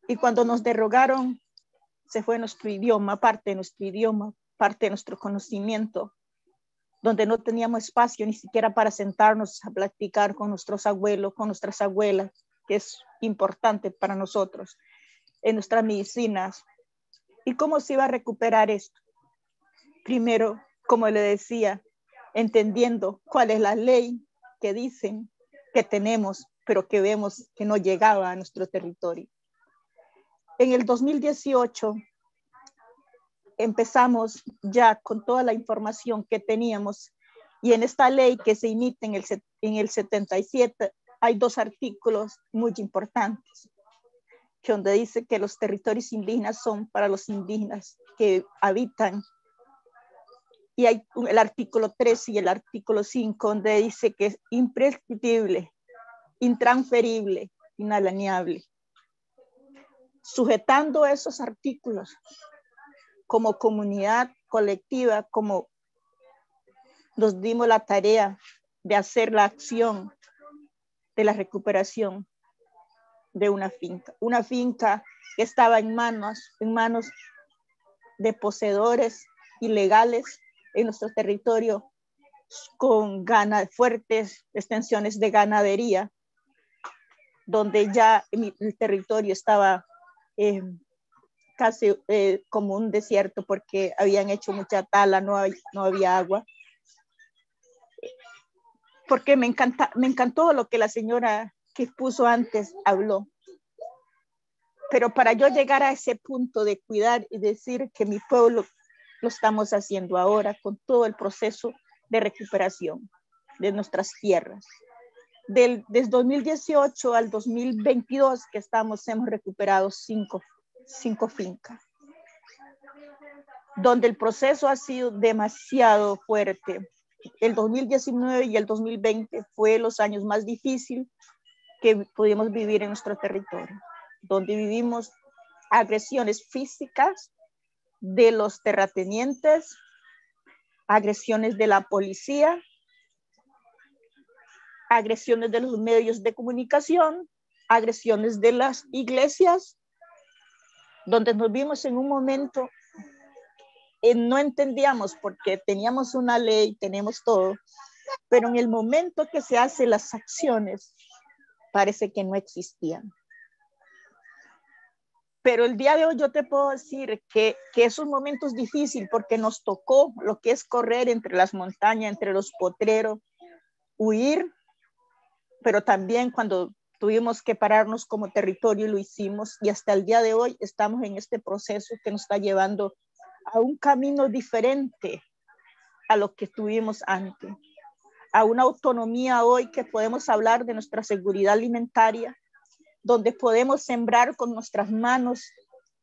Y cuando nos derogaron, se fue nuestro idioma, parte de nuestro idioma, parte de nuestro conocimiento, donde no teníamos espacio ni siquiera para sentarnos a platicar con nuestros abuelos, con nuestras abuelas, que es importante para nosotros, en nuestras medicinas. ¿Y cómo se iba a recuperar esto? Primero, como le decía, entendiendo cuál es la ley que dicen que tenemos, pero que vemos que no llegaba a nuestro territorio. En el 2018 empezamos ya con toda la información que teníamos Y en esta ley que se emite en el 77 hay 2 artículos muy importantes, donde dice que los territorios indígenas son para los indígenas que habitan. Y hay el artículo 3 y el artículo 5, donde dice que es imprescriptible, intransferible, inalienable. Sujetando esos artículos, como comunidad colectiva, como nos dimos la tarea de hacer la acción de la recuperación de una finca que estaba en manos de poseedores ilegales en nuestro territorio, con fuertes extensiones de ganadería, donde ya el territorio estaba casi como un desierto porque habían hecho mucha tala, no había agua. Porque me encantó lo que la señora que expuso antes habló. Pero para yo llegar a ese punto de cuidar y decir que mi pueblo lo estamos haciendo ahora con todo el proceso de recuperación de nuestras tierras. Desde 2018 al 2022 que hemos recuperado cinco fincas, donde el proceso ha sido demasiado fuerte. El 2019 y el 2020 fue los años más difíciles que pudimos vivir en nuestro territorio, donde vivimos agresiones físicas de los terratenientes, agresiones de la policía, agresiones de los medios de comunicación, agresiones de las iglesias, donde nos vimos en un momento no entendíamos porque teníamos una ley, tenemos todo, pero en el momento que se hacen las acciones, parece que no existían. Pero el día de hoy yo te puedo decir que esos momentos difíciles, porque nos tocó lo que es correr entre las montañas, entre los potreros, huir, pero también cuando tuvimos que pararnos como territorio lo hicimos, y hasta el día de hoy estamos en este proceso que nos está llevando a un camino diferente a lo que tuvimos antes, a una autonomía hoy que podemos hablar de nuestra seguridad alimentaria, donde podemos sembrar con nuestras manos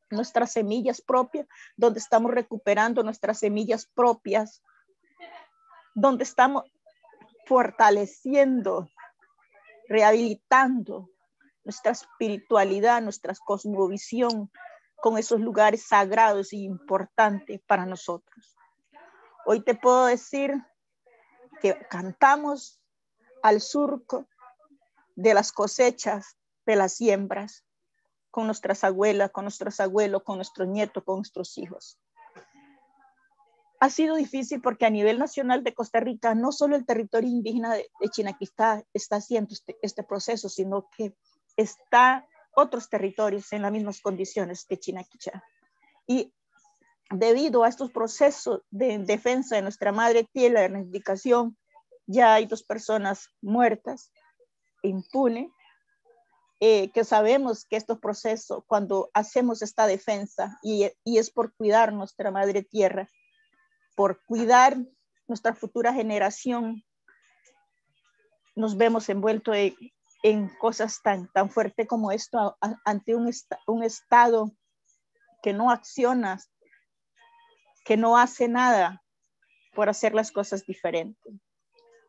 nuestras semillas propias, donde estamos recuperando nuestras semillas propias, donde estamos fortaleciendo, rehabilitando nuestra espiritualidad, nuestra cosmovisión, con esos lugares sagrados y importantes para nosotros. Hoy te puedo decir que cantamos al surco de las cosechas, de las siembras, con nuestras abuelas, con nuestros abuelos, con nuestros nietos, con nuestros hijos. Ha sido difícil porque a nivel nacional de Costa Rica, no solo el territorio indígena de Chinaquistá está haciendo este proceso, sino que está otros territorios en las mismas condiciones que Chinaquichá. Y debido a estos procesos de defensa de nuestra madre tierra, de reivindicación, ya hay 2 personas muertas, impunes, que sabemos que estos procesos, cuando hacemos esta defensa, y es por cuidar nuestra madre tierra, por cuidar nuestra futura generación, nos vemos envueltos en cosas tan fuertes como esto, ante un Estado que no acciona, que no hace nada por hacer las cosas diferentes.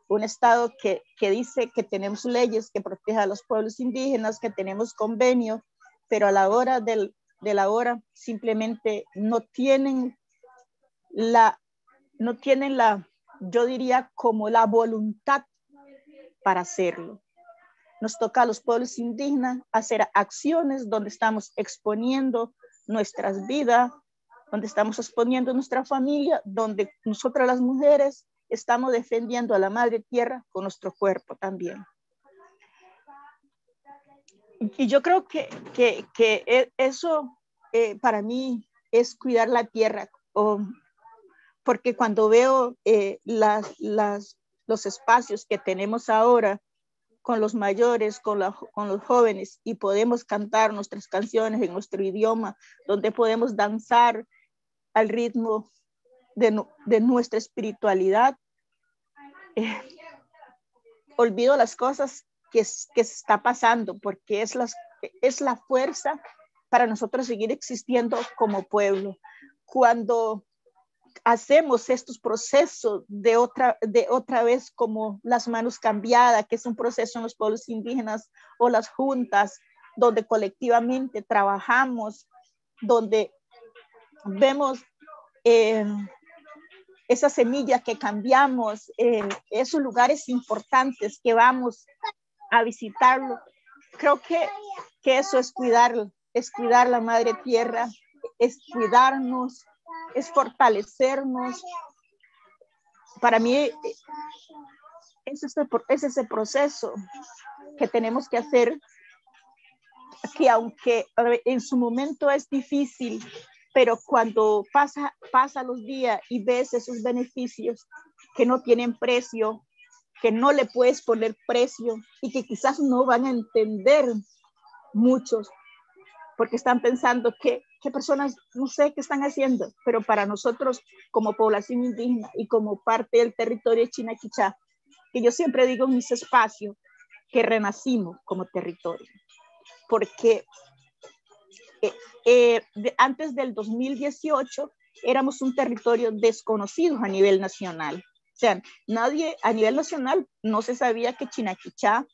Un Estado que dice que tenemos leyes que protejan a los pueblos indígenas, que tenemos convenios, pero a la hora de la hora simplemente no tienen yo diría, como la voluntad para hacerlo. Nos toca a los pueblos indígenas hacer acciones donde estamos exponiendo nuestras vidas, donde estamos exponiendo nuestra familia, donde nosotras las mujeres estamos defendiendo a la madre tierra con nuestro cuerpo también. Y yo creo que eso para mí es cuidar la tierra, porque cuando veo los espacios que tenemos ahora con los mayores, con los jóvenes, y podemos cantar nuestras canciones en nuestro idioma, donde podemos danzar al ritmo de nuestra espiritualidad, olvido las cosas que se está pasando, porque es la fuerza para nosotros seguir existiendo como pueblo. Cuando hacemos estos procesos de otra vez, como las manos cambiadas, que es un proceso en los pueblos indígenas, o las juntas, donde colectivamente trabajamos, donde vemos esa semilla que cambiamos, esos lugares importantes que vamos a visitarlo. Creo que eso es cuidar la madre tierra, es cuidarnos, es fortalecernos. Para mí es ese proceso que tenemos que hacer, que aunque en su momento es difícil, pero cuando pasa los días y ves esos beneficios que no tienen precio, que no le puedes poner precio y que quizás no van a entender muchos, porque están pensando que personas, no sé qué están haciendo, pero para nosotros como población indígena y como parte del territorio Chinaquichá, que yo siempre digo en mis espacios que renacimos como territorio, porque antes del 2018 éramos un territorio desconocido a nivel nacional. O sea, nadie a nivel nacional no se sabía que Chinaquichá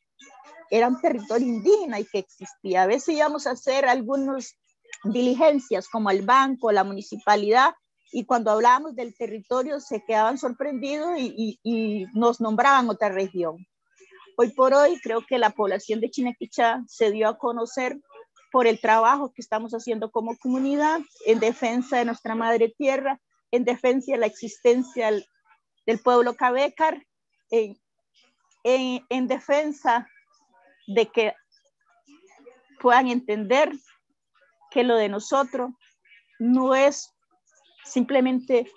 era un territorio indígena y que existía. A veces íbamos a hacer algunas diligencias como el banco, la municipalidad, y cuando hablábamos del territorio se quedaban sorprendidos y nos nombraban otra región. Hoy por hoy creo que la población de Chinaquichá se dio a conocer por el trabajo que estamos haciendo como comunidad en defensa de nuestra madre tierra, en defensa de la existencia del pueblo Cabécar, en defensa de que puedan entender que lo de nosotros no es simplemente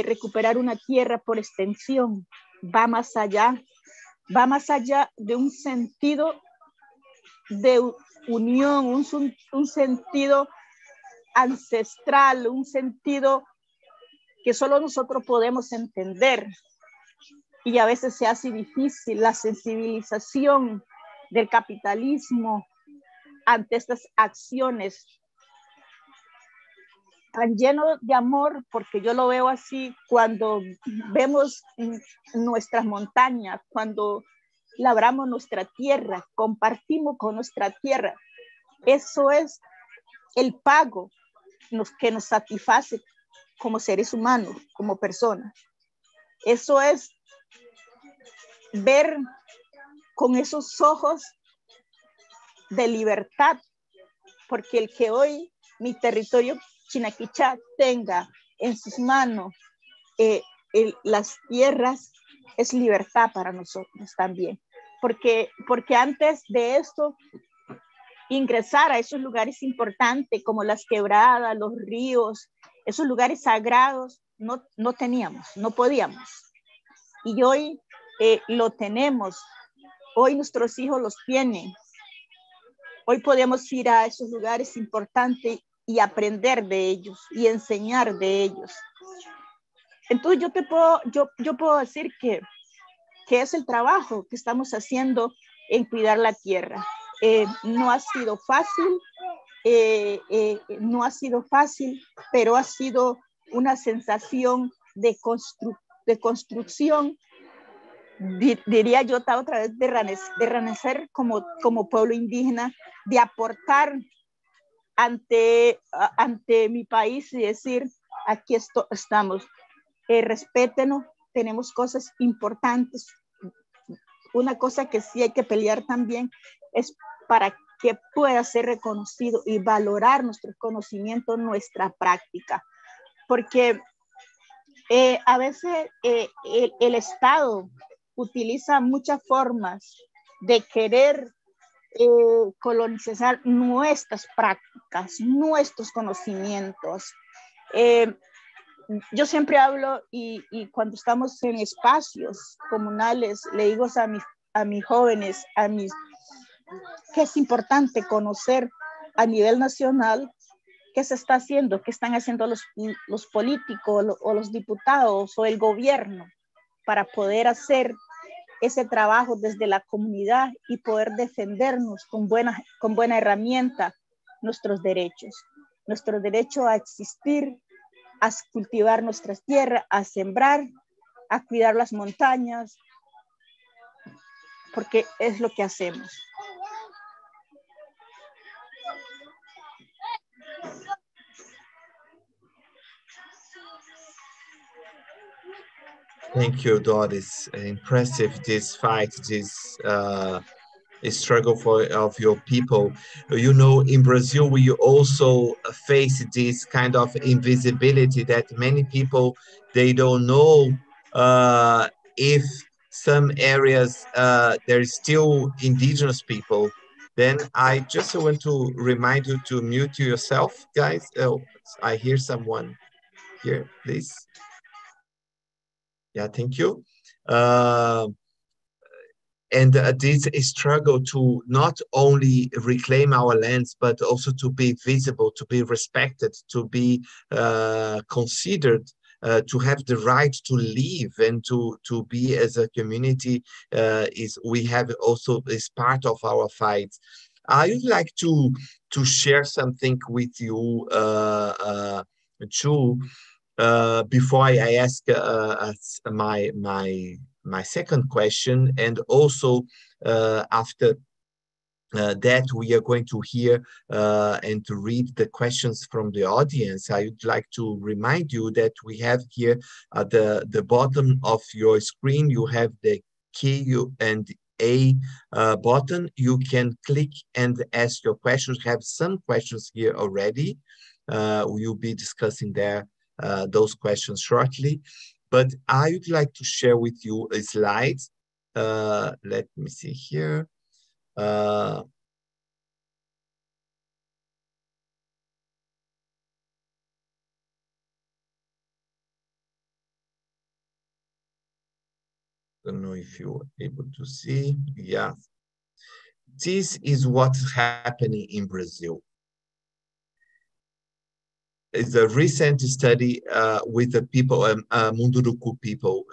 recuperar una tierra por extensión, va más allá de un sentido de unión, un sentido ancestral, un sentido que solo nosotros podemos entender. Y a veces se hace difícil la sensibilización del capitalismo ante estas acciones tan lleno de amor, porque yo lo veo así cuando vemos nuestras montañas, cuando labramos nuestra tierra, compartimos con nuestra tierra. Eso es el pago que nos satisface como seres humanos, como personas. Eso es ver con esos ojos de libertad, porque el que hoy mi territorio Chinaquichá tenga en sus manos las tierras es libertad para nosotros también, porque antes de esto ingresar a esos lugares importantes como las quebradas, los ríos, esos lugares sagrados, no teníamos, no podíamos, y hoy lo tenemos, hoy nuestros hijos los tienen, hoy podemos ir a esos lugares importantes y aprender de ellos y enseñar de ellos. Entonces yo puedo decir que es el trabajo que estamos haciendo en cuidar la tierra. No ha sido fácil, pero ha sido una sensación de construcción, diría yo otra vez, de renacer como pueblo indígena, de aportar ante mi país y decir, aquí estamos, respétenos, tenemos cosas importantes. Una cosa que sí hay que pelear también es para que pueda ser reconocido y valorar nuestro conocimiento, nuestra práctica, porque a veces el Estado utiliza muchas formas de querer colonizar nuestras prácticas, nuestros conocimientos. Yo siempre hablo y cuando estamos en espacios comunales, le digo a mis jóvenes, que es importante conocer a nivel nacional qué se está haciendo, qué están haciendo los políticos o los diputados o el gobierno. para poder hacer ese trabajo desde la comunidad y poder defendernos con buena herramienta nuestros derechos a existir, a cultivar nuestras tierras, a sembrar, a cuidar las montañas, porque es lo que hacemos. Thank you, Doris. Impressive, this fight, this struggle of your people. You know, in Brazil, we also face this kind of invisibility that many people, they don't know if some areas there is still indigenous people. Then I just want to remind you to mute yourself, guys. Oh, I hear someone here, please. Yeah, thank you. And this struggle to not only reclaim our lands, but also to be visible, to be respected, to be considered, to have the right to live and to be as a community we have also is part of our fight. I would like to share something with you, Chu, before I ask my second question, and also after that we are going to hear and to read the questions from the audience. I would like to remind you that we have here at the bottom of your screen, you have the Q&A button. You can click and ask your questions. We have some questions here already. We'll be discussing there those questions shortly, but I would like to share with you a slide. Let me see here. Don't know if you're able to see. Yeah, this is what's happening in Brazil. It's a recent study with the people, Munduruku people.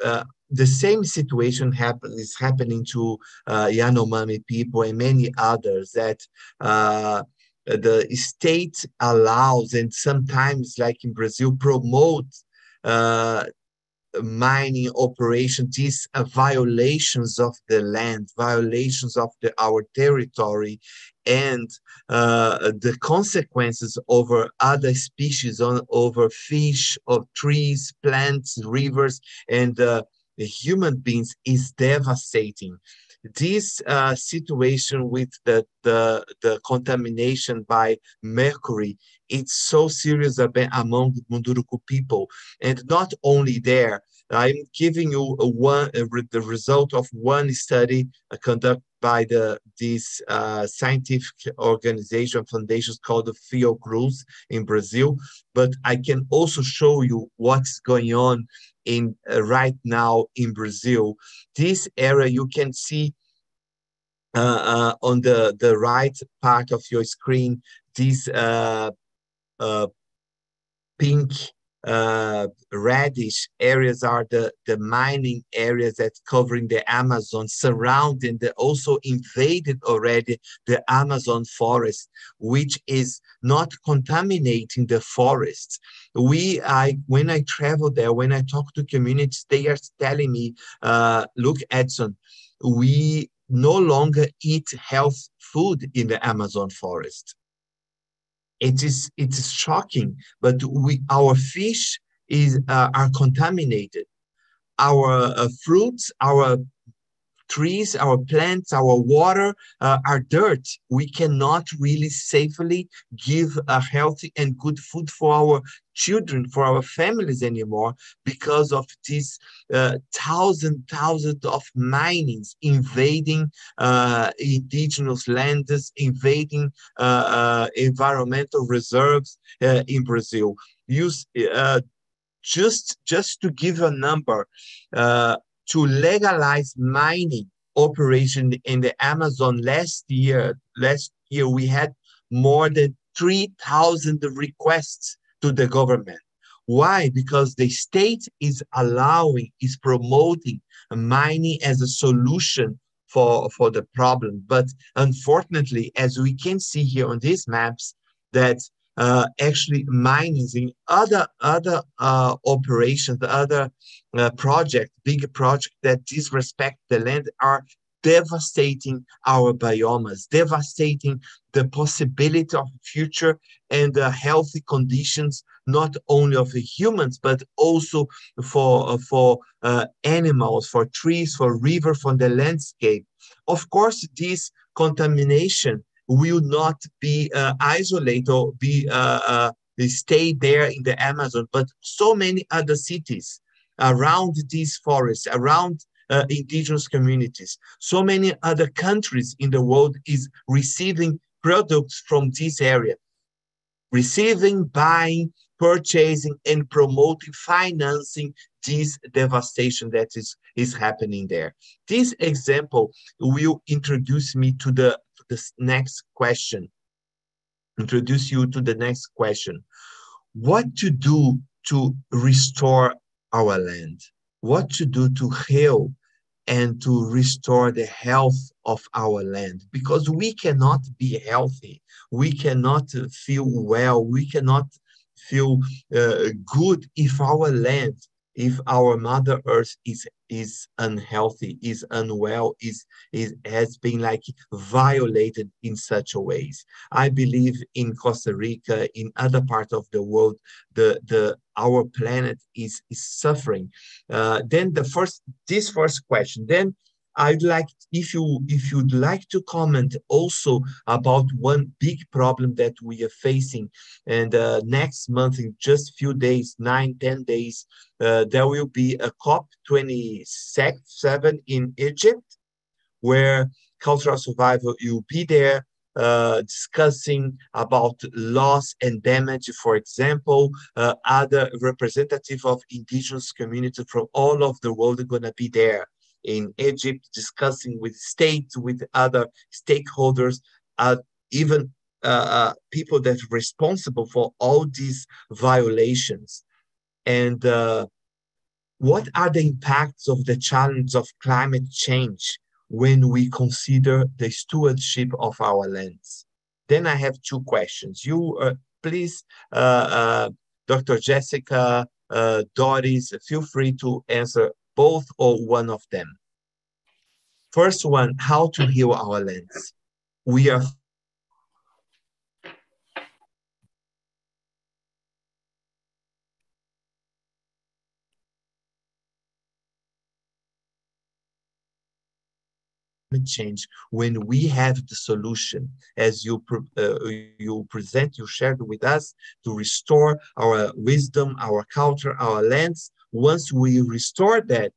The same situation is happening to Yanomami people and many others, that the state allows, and sometimes, like in Brazil, promotes mining operation, these violations of the land, violations of our territory, and the consequences over other species, over fish, of trees, plants, rivers, and the human beings is devastating. This situation with the contamination by mercury, it's so serious among Munduruku people. And not only there, I'm giving you the result of one study conducted by this scientific organization, foundations called the Fiocruz in Brazil. But I can also show you what's going on in right now in Brazil. This area you can see on the right part of your screen, these pink reddish areas are the mining areas that's covering the Amazon, surrounding also invaded already the Amazon forest, which is not contaminating the forests. When I travel there, when I talk to communities, they are telling me, look, Edson, we no longer eat health food in the Amazon forest. It is shocking, but our fish are contaminated. Our fruits, our trees, our plants, our water are dirt. We cannot really safely give a healthy and good food for our children, for our families anymore, because of these thousands of minings invading indigenous lands, invading environmental reserves in Brazil. Just to give a number, to legalize mining operation in the Amazon last year we had more than 3,000 requests to the government. Why? Because the state is allowing, is promoting mining as a solution for the problem. But unfortunately, as we can see here on these maps, that actually mining in other operations, other projects, big projects that disrespect the land are devastating our biomas, devastating the possibility of future and healthy conditions, not only of the humans, but also for animals, for trees, for river, for the landscape. Of course, this contamination will not be isolated or stay there in the Amazon, but so many other cities around these forests, around indigenous communities. So many other countries in the world is receiving products from this area, receiving, buying, purchasing, and promoting, financing this devastation that is happening there. This example will introduce me to the next question. Introduce you to the next question. What to do to restore our land? What to do to heal and to restore the health of our land? Because we cannot be healthy, we cannot feel well, we cannot feel good if our land, if our Mother Earth is unhealthy, is unwell, has been like violated in such a ways. I believe in Costa Rica, in other parts of the world, our planet is suffering. Then this first question. Then I'd like, if you'd like to comment also about one big problem that we are facing, and next month, in just a few days, 9-10 days, there will be a COP27 in Egypt, where cultural survival will be there, discussing about loss and damage. For example, other representative of indigenous communities from all of the world are going to be there in Egypt, discussing with states, with other stakeholders, even people that are responsible for all these violations. And what are the impacts of the challenge of climate change when we consider the stewardship of our lands? Then I have two questions. You, please, Dr. Jessica, Doris, feel free to answer both or one of them. First one, how to heal our lands. We are change when we have the solution, as you shared with us, to restore our wisdom, our culture, our lands. Once we restore that,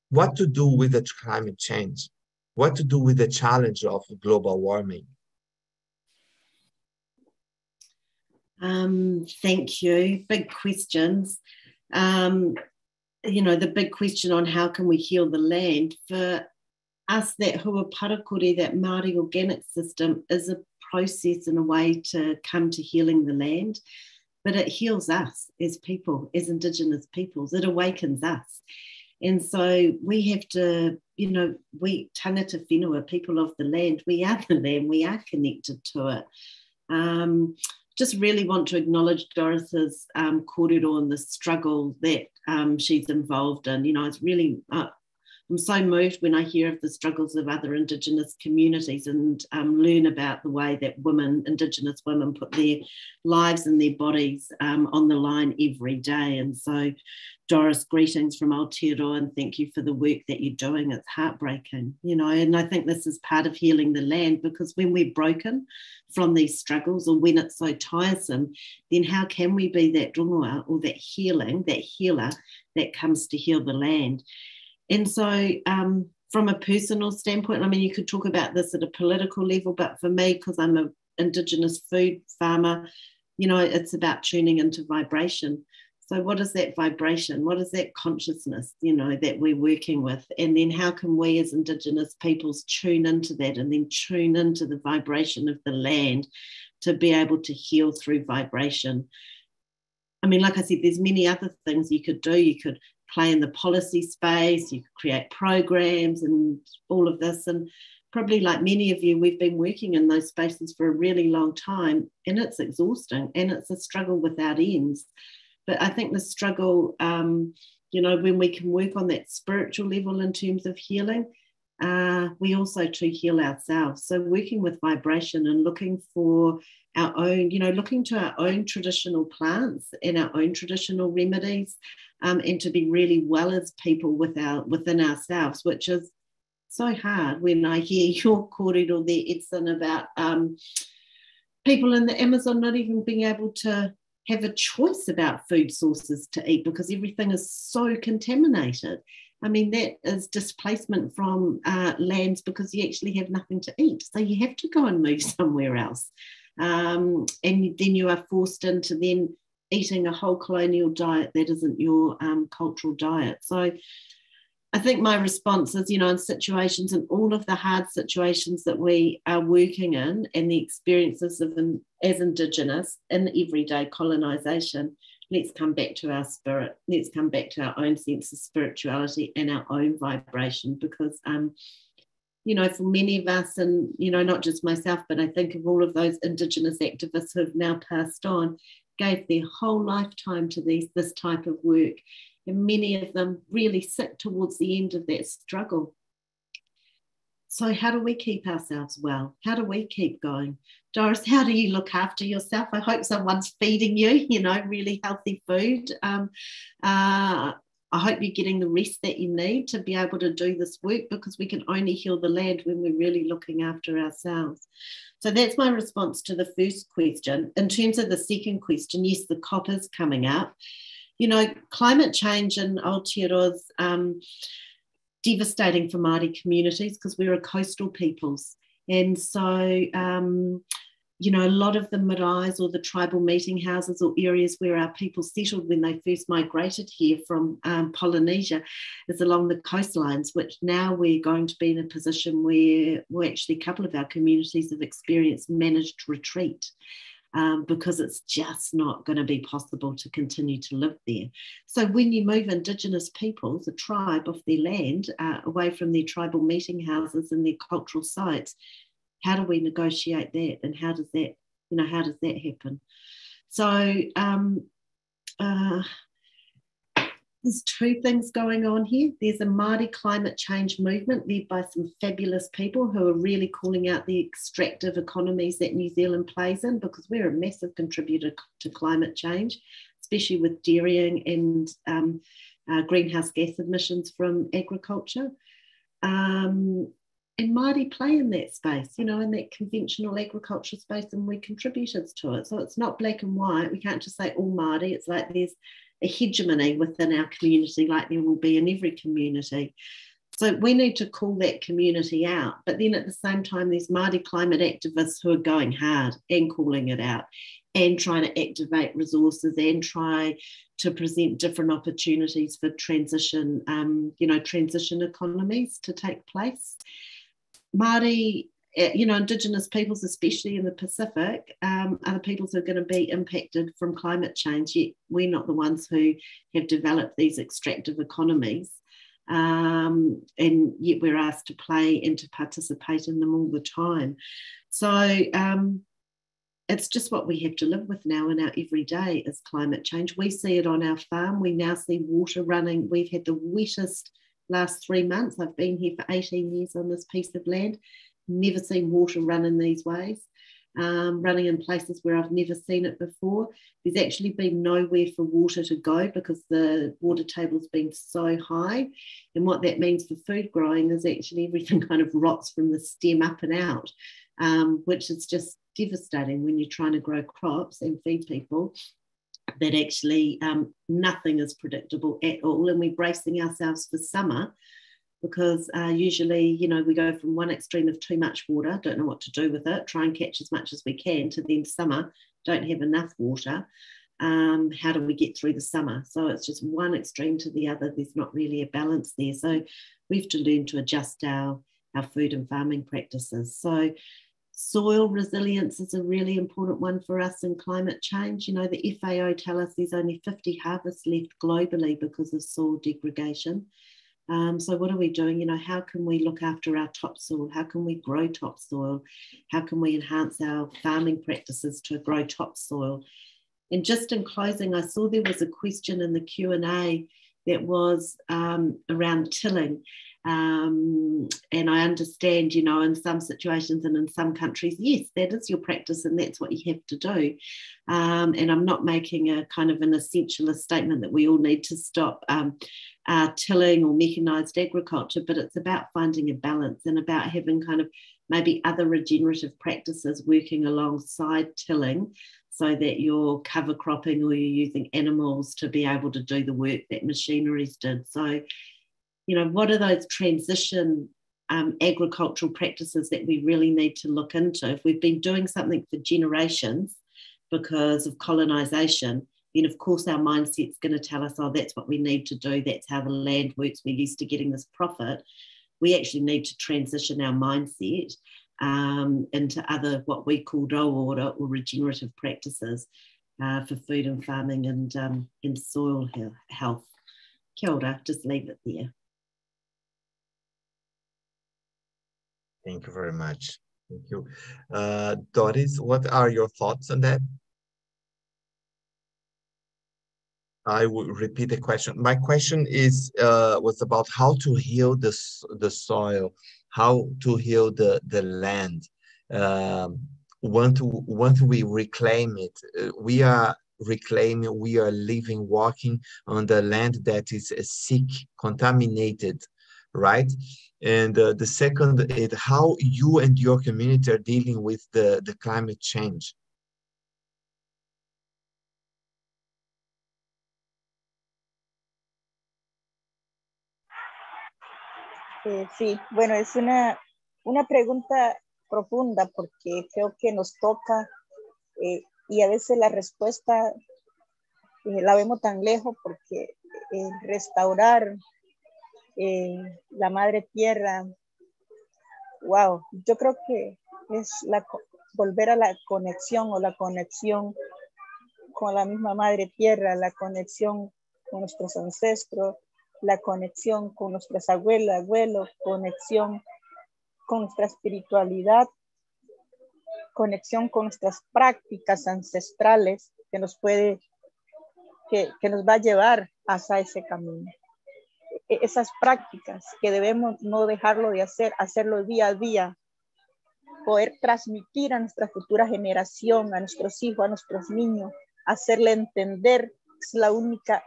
what to do with the climate change? What to do with the challenge of global warming? Thank you. Big questions. The big question on how can we heal the land. For us, that hua parakore, that Māori organic system, is a process and a way to come to healing the land, but it heals us as people, as Indigenous peoples. It awakens us. And so we have to, we tangata whenua, people of the land, we are the land, we are connected to it. Just really want to acknowledge Doris's kōrero and the struggle that she's involved in. It's really, I'm so moved when I hear of the struggles of other Indigenous communities and learn about the way that Indigenous women put their lives and their bodies on the line every day. And so, Doris, greetings from Aotearoa, and thank you for the work that you're doing. It's heartbreaking, and I think this is part of healing the land, because when we're broken from these struggles, or when it's so tiresome, then how can we be that rongoa, or that healer that comes to heal the land? And so from a personal standpoint, you could talk about this at a political level, but for me, because I'm an Indigenous food farmer, it's about tuning into vibration. So what is that vibration? What is that consciousness, that we're working with? And then how can we as Indigenous peoples tune into that, and then tune into the vibration of the land to be able to heal through vibration? I mean, like I said, there's many other things you could do. You could play in the policy space, you could create programs and all of this. And probably like many of you, we've been working in those spaces for a really long time, and it's exhausting and it's a struggle without ends. But I think the struggle, you know, when we can work on that spiritual level in terms of healing, we also to heal ourselves. So working with vibration and looking for our own, you know, looking to our own traditional plants and our own traditional remedies, and to be really well as people within ourselves, which is so hard when I hear your kōrero there, Edson, about people in the Amazon not even being able to have a choice about food sources to eat because everything is so contaminated. I mean, that is displacement from lands because you actually have nothing to eat. So you have to go and move somewhere else. And then you are forced into then eating a whole colonial diet that isn't your cultural diet. So I think my response is, you know, in situations and all of the hard situations that we are working in and the experiences of as Indigenous in everyday colonisation, let's come back to our spirit. Let's come back to our own sense of spirituality and our own vibration because, you know, for many of us and, you know, not just myself, but I think of all of those Indigenous activists who have now passed on, gave their whole lifetime to this type of work. And many of them really sit towards the end of that struggle. So how do we keep ourselves well? How do we keep going? Doris, how do you look after yourself? I hope someone's feeding you, you know, really healthy food. I hope you're getting the rest that you need to be able to do this work because we can only heal the land when we're really looking after ourselves. So that's my response to the first question. In terms of the second question, yes, the copper's coming up. You know, climate change in Aotearoa is devastating for Māori communities because we're a coastal peoples. And so, you know, a lot of the maraes or the tribal meeting houses or areas where our people settled when they first migrated here from Polynesia is along the coastlines, which now we're going to be in a position where actually a couple of our communities have experienced managed retreat. Because it's just not going to be possible to continue to live there. So when you move Indigenous peoples, a tribe off their land, away from their tribal meeting houses and their cultural sites, how do we negotiate that? And how does that, you know, how does that happen? So there's two things going on here. There's a Māori climate change movement led by some fabulous people who are really calling out the extractive economies that New Zealand plays in because we're a massive contributor to climate change, especially with dairying and greenhouse gas emissions from agriculture. And Māori play in that space, you know, in that conventional agriculture space, and we contributed to it. So it's not black and white. We can't just say all Māori. It's like there's a hegemony within our community like there will be in every community. So we need to call that community out. But then at the same time, there's Māori climate activists who are going hard and calling it out and trying to activate resources and try to present different opportunities for transition, you know, transition economies to take place. Māori, you know, Indigenous peoples, especially in the Pacific, are the peoples who are going to be impacted from climate change, yet we're not the ones who have developed these extractive economies, and yet we're asked to play and to participate in them all the time. So it's just what we have to live with now in our everyday is climate change. We see it on our farm. We now see water running. We've had the wettest last 3 months. I've been here for 18 years on this piece of land. Never seen water run in these ways, running in places where I've never seen it before. There's actually been nowhere for water to go because the water table's been so high. And what that means for food growing is actually everything kind of rots from the stem up and out, which is just devastating when you're trying to grow crops and feed people. That actually nothing is predictable at all. And we're bracing ourselves for summer because usually, you know, we go from one extreme of too much water, don't know what to do with it, try and catch as much as we can, to then summer, don't have enough water. How do we get through the summer? So it's just one extreme to the other. There's not really a balance there. So we have to learn to adjust our food and farming practices. So Soil resilience is a really important one for us in climate change. You know, the FAO tell us there's only 50 harvests left globally because of soil degradation. So what are we doing? You know, how can we look after our topsoil? How can we grow topsoil? How can we enhance our farming practices to grow topsoil? And just in closing, I saw there was a question in the Q&A that was around tilling. And I understand, you know, in some situations and in some countries, yes, that is your practice and that's what you have to do. And I'm not making a kind of an essentialist statement that we all need to stop tilling or mechanised agriculture, but it's about finding a balance and about having kind of maybe other regenerative practices working alongside tilling, so that you're cover cropping or you're using animals to be able to do the work that machineries did. So, you know, what are those transition agricultural practices that we really need to look into? If we've been doing something for generations because of colonisation, then of course our mindset's going to tell us, oh, that's what we need to do. That's how the land works. We're used to getting this profit. We actually need to transition our mindset into other what we call raw order or regenerative practices for food and farming and soil health. Kia ora, just leave it there. Thank you very much. Thank you. Doris, what are your thoughts on that? I will repeat the question. My question is was about how to heal the soil, how to heal the land. Once we reclaim it, we are reclaiming, we are living, walking on the land that is sick, contaminated, right? And the second is how you and your community are dealing with the climate change. Sí, bueno, es una pregunta profunda porque creo que nos toca y a veces la respuesta la vemos tan lejos porque restaurar la madre tierra, wow, yo creo que es volver a la conexión o la conexión con la misma madre tierra, la conexión con nuestros ancestros, la conexión con nuestras abuelas, abuelos, conexión con nuestra espiritualidad, conexión con nuestras prácticas ancestrales que nos va a llevar hacia ese camino. Esas prácticas que debemos no dejarlo de hacer, hacerlo día a día, poder transmitir a nuestra futura generación, a nuestros hijos, a nuestros niños, hacerle entender que es la única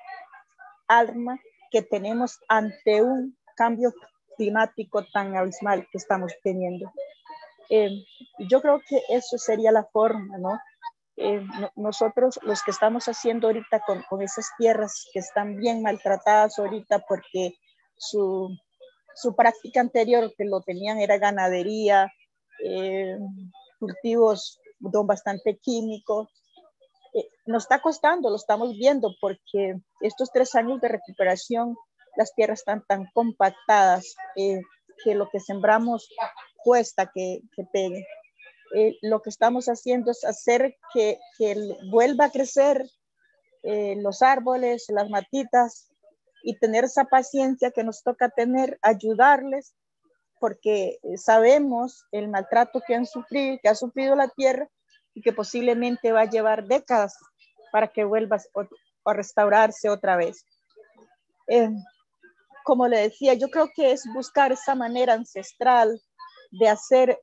arma que tenemos ante un cambio climático tan abismal que estamos teniendo. Yo creo que eso sería la forma, ¿no? Nosotros los que estamos haciendo ahorita con esas tierras que están bien maltratadas ahorita porque su práctica anterior que lo tenían era ganadería, cultivos bastante químicos, nos está costando, lo estamos viendo porque estos 3 años de recuperación las tierras están tan compactadas que lo que sembramos cuesta que pegue. Lo que estamos haciendo es hacer que vuelva a crecer los árboles, las matitas y tener esa paciencia que nos toca tener, ayudarles porque sabemos el maltrato que ha sufrido la tierra y que posiblemente va a llevar décadas para que vuelva a restaurarse otra vez. Como le decía, yo creo que es buscar esa manera ancestral de hacer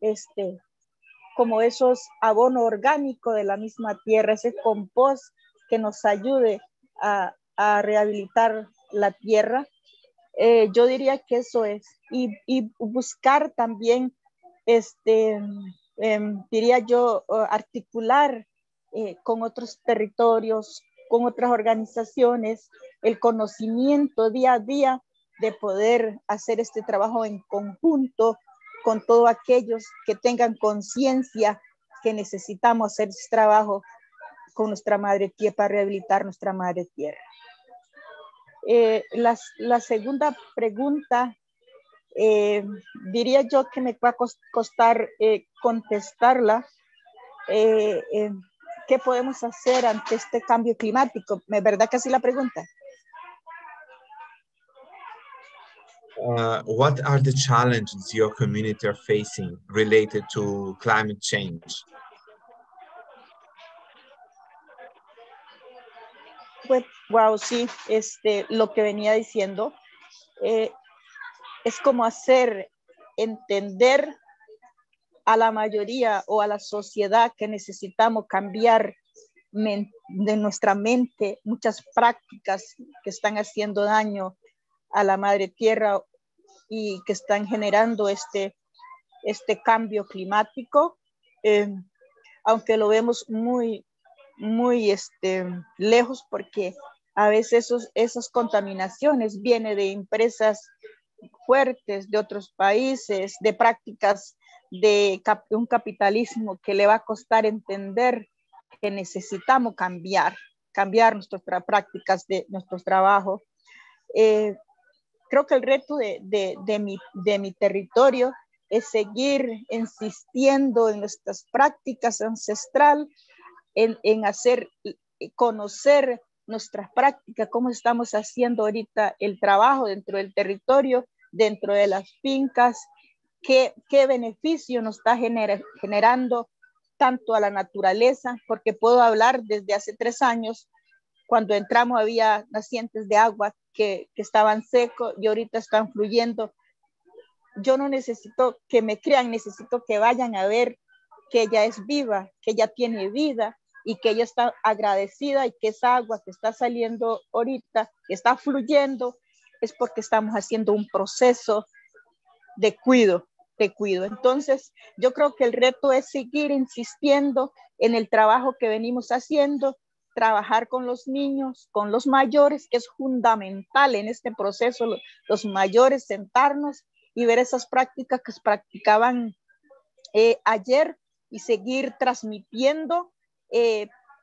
como esos abono orgánico de la misma tierra, ese compost que nos ayude a rehabilitar la tierra. Yo diría que eso es. Y buscar también, diría yo, articular con otros territorios, con otras organizaciones, el conocimiento día a día de poder hacer este trabajo en conjunto con todos aquellos que tengan conciencia que necesitamos hacer este trabajo con nuestra madre tierra para rehabilitar nuestra madre tierra. La segunda pregunta Diría yo que me va a costar contestarla. ¿Qué podemos hacer ante este cambio climático? ¿Verdad que así la pregunta? What are the challenges your community are facing related to climate change? Pues, wow, sí, lo que venía diciendo es como hacer entender a la mayoría o a la sociedad que necesitamos cambiar de nuestra mente muchas prácticas que están haciendo daño a la madre tierra y que están generando este cambio climático, aunque lo vemos muy lejos, porque a veces esas contaminaciones vienen de empresas fuertes de otros países, de prácticas de un capitalismo que le va a costar entender que necesitamos cambiar nuestras prácticas de nuestros trabajos. Creo que el reto de mi territorio es seguir insistiendo en nuestras prácticas ancestrales, en hacer conocer nuestras prácticas, cómo estamos haciendo ahorita el trabajo dentro del territorio, dentro de las fincas, qué beneficio nos está generando tanto a la naturaleza, porque puedo hablar desde hace 3 años, cuando entramos había nacientes de agua que estaban secos y ahorita están fluyendo. Yo no necesito que me crean, necesito que vayan a ver que ella es viva, que ella tiene vida y que ella está agradecida y que esa agua que está saliendo ahorita, que está fluyendo, es porque estamos haciendo un proceso de cuidado. Entonces, yo creo que el reto es seguir insistiendo en el trabajo que venimos haciendo, trabajar con los niños, con los mayores, que es fundamental en este proceso, los mayores, sentarnos y ver esas prácticas que practicaban ayer y seguir transmitiendo,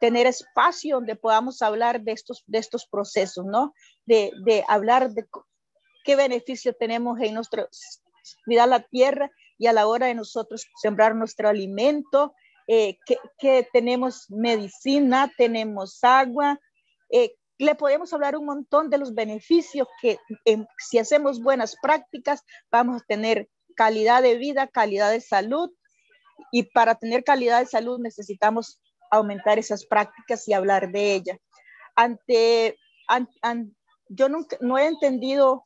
tener espacio donde podamos hablar de estos procesos, ¿no? De hablar de qué beneficio tenemos en cuidar la tierra y a la hora de nosotros sembrar nuestro alimento, que tenemos medicina, tenemos agua, le podemos hablar un montón de los beneficios que si hacemos buenas prácticas vamos a tener calidad de vida, calidad de salud, y para tener calidad de salud necesitamos aumentar esas prácticas y hablar de ellas. Yo no he entendido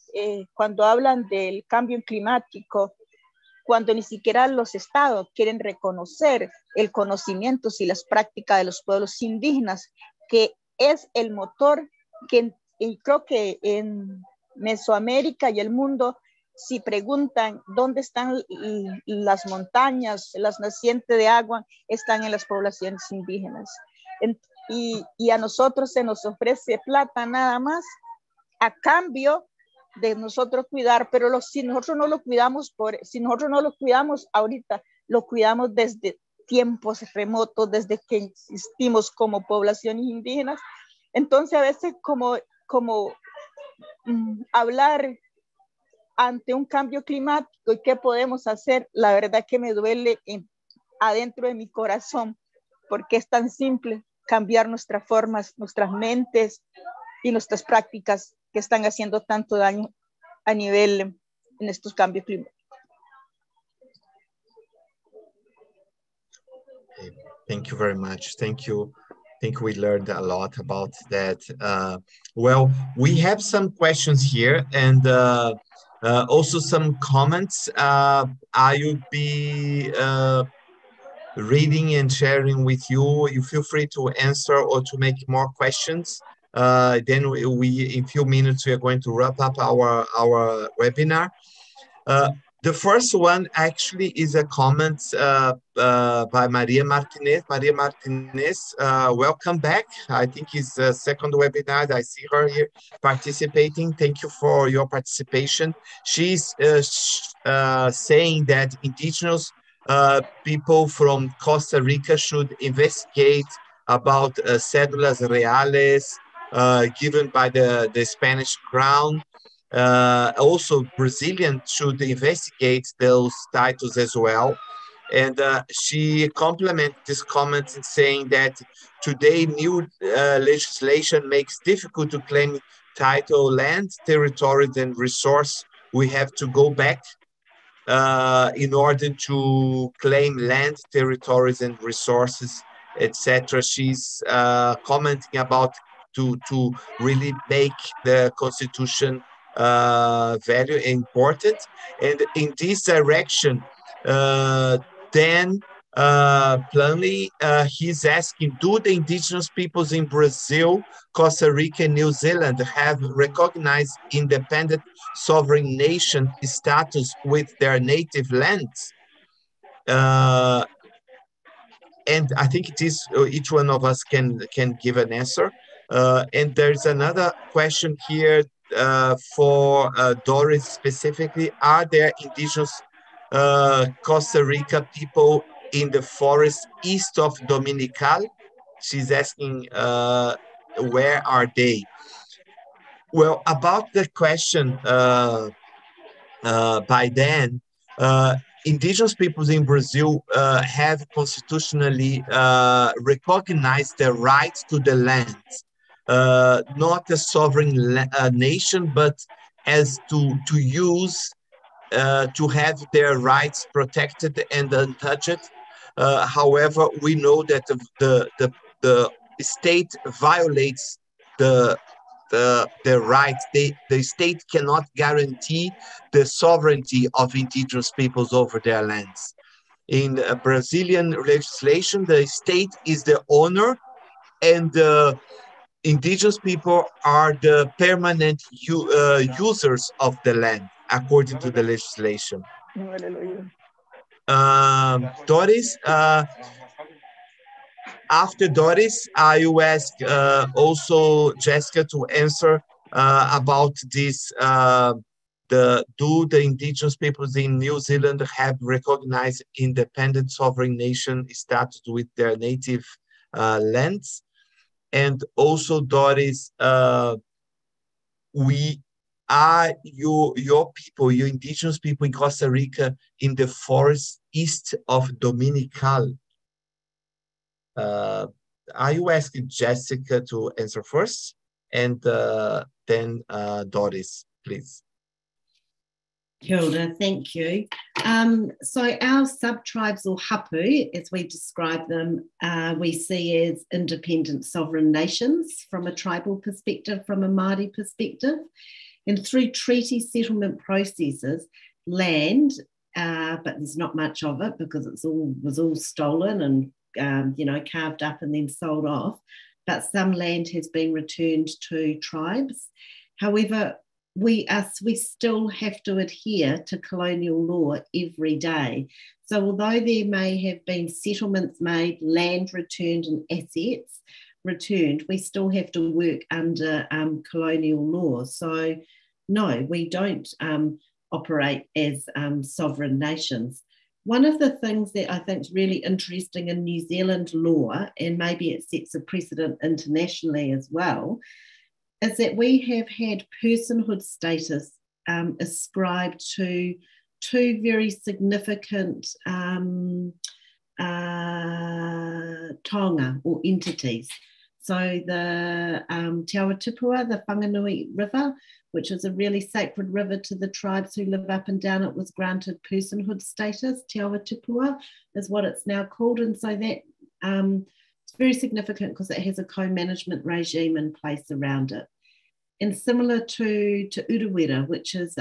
cuando hablan del cambio climático, cuando ni siquiera los estados quieren reconocer el conocimiento y las prácticas de los pueblos indígenas, que es el motor que creo que en Mesoamérica y el mundo, si preguntan dónde están las montañas, las nacientes de agua, están en las poblaciones indígenas. Y a nosotros se nos ofrece plata nada más a cambio de nosotros cuidar, pero si nosotros no lo cuidamos ahorita, lo cuidamos desde tiempos remotos, desde que existimos como poblaciones indígenas. Entonces a veces como hablar ante un cambio climático y qué podemos hacer, la verdad que me duele adentro de mi corazón, porque es tan simple cambiar nuestras formas, nuestras mentes y nuestras prácticas que están haciendo tanto daño a nivel en estos cambios climáticos. Thank you very much. Thank you. I think we learned a lot about that. Well, we have some questions here and also some comments. I will be reading and sharing with you. You feel free to answer or to make more questions. Then we in a few minutes, we are going to wrap up our webinar. The first one actually is a comment by Maria Martinez. Maria Martinez, welcome back. I think it's the second webinar. I see her here participating. Thank you for your participation. She's saying that indigenous people from Costa Rica should investigate about cédulas reales given by the Spanish crown. Also, Brazilians should investigate those titles as well. And she complemented this comment in saying that today new legislation makes difficult to claim title, land, territories, and resource. We have to go back in order to claim land, territories, and resources, etc. She's commenting about to really make the constitution value important, and in this direction, then plainly he's asking: do the indigenous peoples in Brazil, Costa Rica, and New Zealand have recognized independent sovereign nation status with their native lands? And I think it is each one of us can give an answer. And there's another question here for Doris specifically. Are there indigenous Costa Rica people in the forest east of Dominical? She's asking, where are they? Well, about the question by then, indigenous peoples in Brazil have constitutionally recognized the right to the land, not a sovereign nation, but as to use, to have their rights protected and untouched. However, we know that the state violates the rights. The state cannot guarantee the sovereignty of indigenous peoples over their lands. In Brazilian legislation, the state is the owner, and the indigenous people are the permanent users of the land, according to the legislation. Doris, after Doris, I will ask also Jessica to answer about this. Do the indigenous peoples in New Zealand have recognized independent sovereign nation status with their native lands? And also, Doris, your people, your indigenous people in Costa Rica, in the forest east of Dominical. I will ask Jessica to answer first, and then Doris, please. Kia ora, thank you. So our sub-tribes, or hapu, as we describe them, we see as independent sovereign nations from a tribal perspective, from a Māori perspective. And through treaty settlement processes, land, but there's not much of it because was all stolen and carved up and then sold off. But some land has been returned to tribes. However, we still have to adhere to colonial law every day. So although there may have been settlements made, land returned and assets returned, we still have to work under colonial law. So no, we don't operate as sovereign nations. One of the things that I think is really interesting in New Zealand law, and maybe it sets a precedent internationally as well, is that we have had personhood status ascribed to two very significant taonga or entities. So the Te Awatupua, the Whanganui River, which is a really sacred river to the tribes who live up and down it, was granted personhood status. Te Awatupua is what it's now called. And so that it's very significant because it has a co-management regime in place around it. And similar to Urewera, which is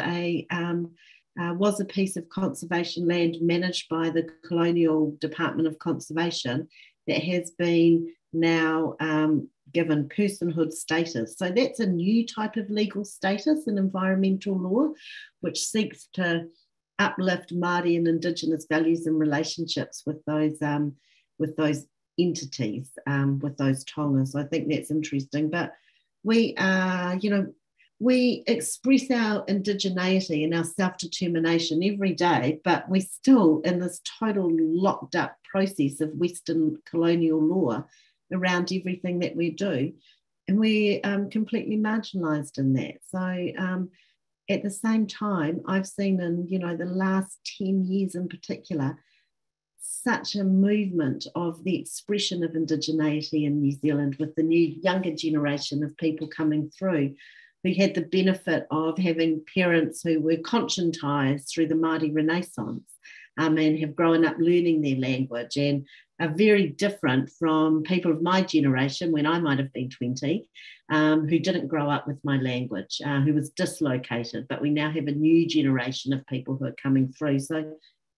was a piece of conservation land managed by the Colonial Department of Conservation that has been now given personhood status. So that's a new type of legal status in environmental law, which seeks to uplift Māori and Indigenous values and relationships with those entities, with those taongas. So I think that's interesting. But we we express our indigeneity and our self-determination every day, but we're still in this total locked up process of Western colonial law around everything that we do. And we're completely marginalised in that. So at the same time, I've seen in, the last 10 years in particular, such a movement of the expression of indigeneity in New Zealand with the new younger generation of people coming through who had the benefit of having parents who were conscientised through the Māori Renaissance and have grown up learning their language and are very different from people of my generation when I might have been 20 who didn't grow up with my language, who was dislocated. But we now have a new generation of people who are coming through. So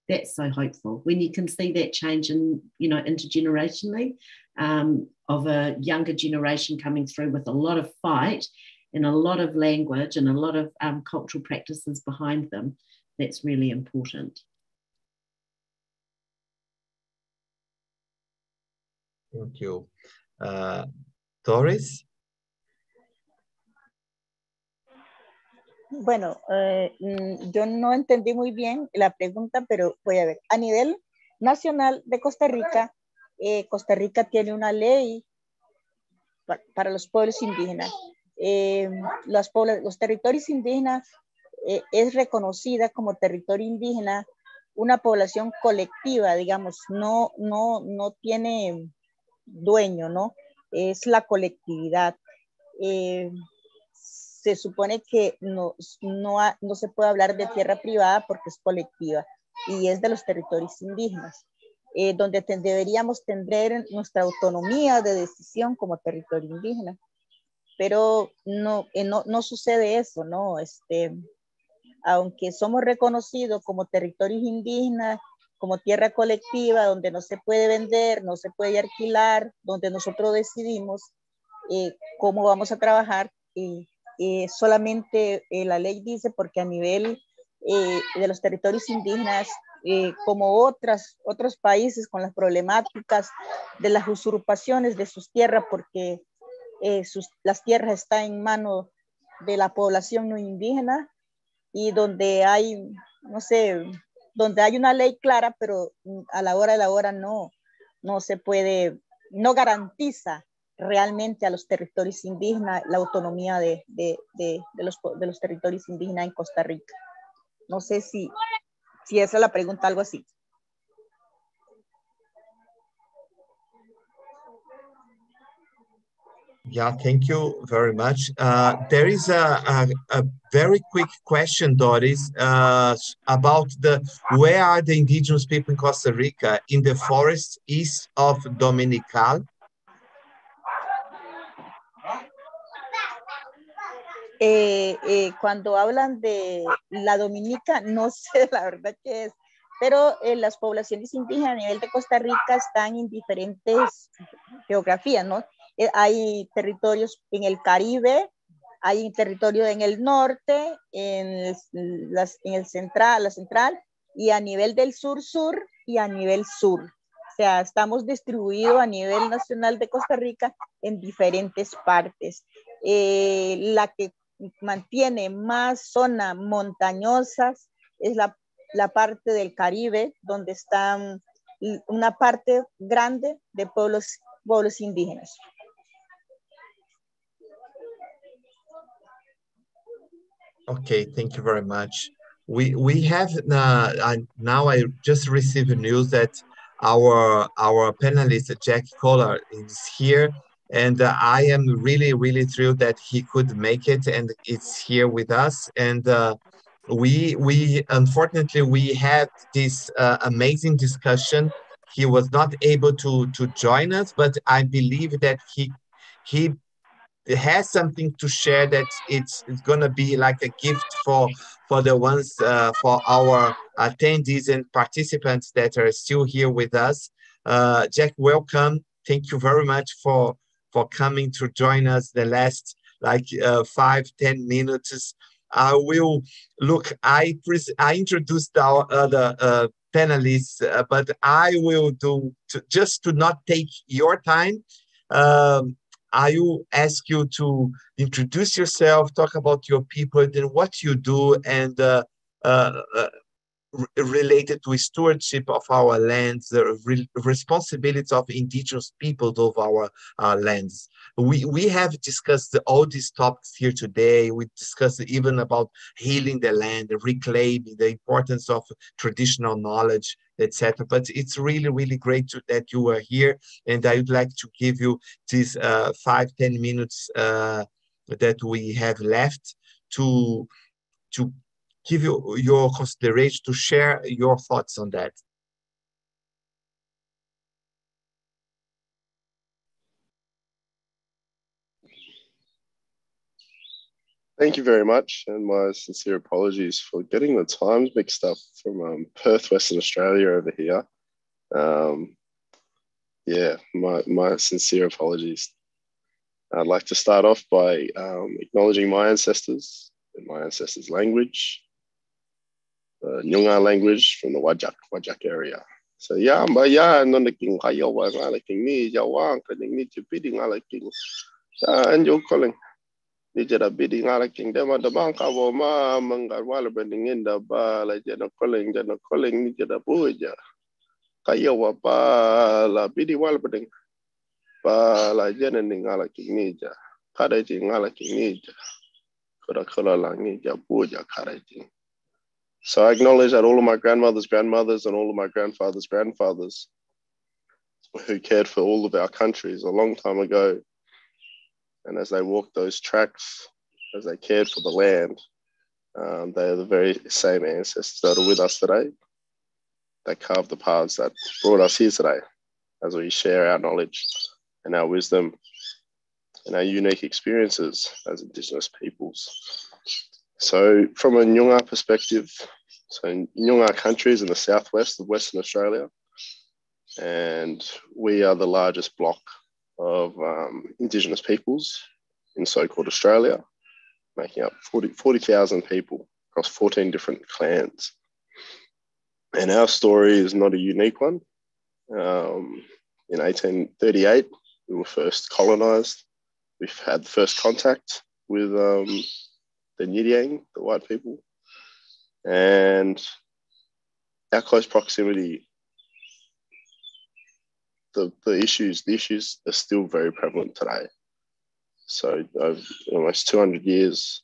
that's so hopeful when you can see that change in, intergenerationally of a younger generation coming through with a lot of fight and a lot of language and a lot of cultural practices behind them. That's really important. Thank you. Doris? Bueno, yo no entendí muy bien la pregunta, pero voy a ver. A nivel nacional de Costa Rica tiene una ley para los pueblos indígenas. Los territorios indígenas es reconocida como territorio indígena una población colectiva, digamos, no tiene dueño, ¿no? Es la colectividad. Se supone que no se puede hablar de tierra privada porque es colectiva y es de los territorios indígenas, donde deberíamos tener nuestra autonomía de decisión como territorio indígena. Pero no sucede eso, ¿no? Aunque somos reconocidos como territorios indígenas, como tierra colectiva, donde no se puede vender, no se puede alquilar, donde nosotros decidimos cómo vamos a trabajar, solamente la ley dice, porque a nivel de los territorios indígenas, como otros países con las problemáticas de las usurpaciones de sus tierras, porque las tierras están en manos de la población no indígena, y donde hay, no sé, donde hay una ley clara, pero a la hora de la hora no se puede, no garantiza realmente a los territorios indígenas la autonomía de los territorios indígenas en Costa Rica. No sé si esa es la pregunta, algo así. Yeah, thank you very much. There is a very quick question, Doris, about where are the indigenous people in Costa Rica? In the forest east of Dominical? Cuando hablan de la Dominica, no sé la verdad qué es, pero las poblaciones indígenas a nivel de Costa Rica están en diferentes geografías, ¿no? Hay territorios en el Caribe, hay territorio en el norte, en el central, la central, y a nivel del sur-sur y a nivel sur. O sea, estamos distribuidos a nivel nacional de Costa Rica en diferentes partes. La que mantiene más zonas montañosas es la parte del Caribe, donde están una parte grande de pueblos indígenas. Okay, thank you very much. We have now I just received news that our panelist Jack Kohler is here, and I am really thrilled that he could make it and it's here with us. And we unfortunately we had this amazing discussion. He was not able to join us, but I believe that he has something to share that it's going to be like a gift for the ones for our attendees and participants that are still here with us. Jack, welcome. Thank you very much for coming to join us the last 5-10 minutes. I will look. I introduced our other panelists, but I will do just to not take your time. I will ask you to introduce yourself, talk about your people, then what you do, and related to stewardship of our lands, the responsibility of indigenous peoples of our lands. We have discussed all these topics here today. We discussed even about healing the land, reclaiming the importance of traditional knowledge, etc. But it's really, really great that you are here, and I would like to give you these 5-10 minutes that we have left to give you your consideration, to share your thoughts on that. Thank you very much, and my sincere apologies for getting the times mixed up from Perth, Western Australia over here. Yeah, my sincere apologies. I'd like to start off by acknowledging my ancestors in my ancestors' language, the Nyunga language from the Wajak area. So yeah, but yeah, no naking kayo wa ngalaking ni jawang kaning ni chipidi ngalaking. And you're calling. Nijera bidi ngalaking dema the bank abo ma mangarwala bending in the ba la jena calling nijera buja. Kayo wa ba la bidi wal bending ba la jena ngalaking nija. Karaji ngalaking nija. Kura lang nija buja karaji. So I acknowledge that all of my grandmothers' grandmothers and all of my grandfathers' grandfathers who cared for all of our countries a long time ago, and as they walked those tracks, as they cared for the land, they are the very same ancestors that are with us today. They carved the paths that brought us here today, as we share our knowledge and our wisdom and our unique experiences as Indigenous peoples. So from a Nyunga perspective, so Nyunga country is in the southwest of Western Australia, and we are the largest block of Indigenous peoples in so-called Australia, making up 40,000 people across 14 different clans. And our story is not a unique one. In 1838, we were first colonised. We've had first contact with the Nyidang, the white people, and our close proximity, the issues are still very prevalent today. So almost 200 years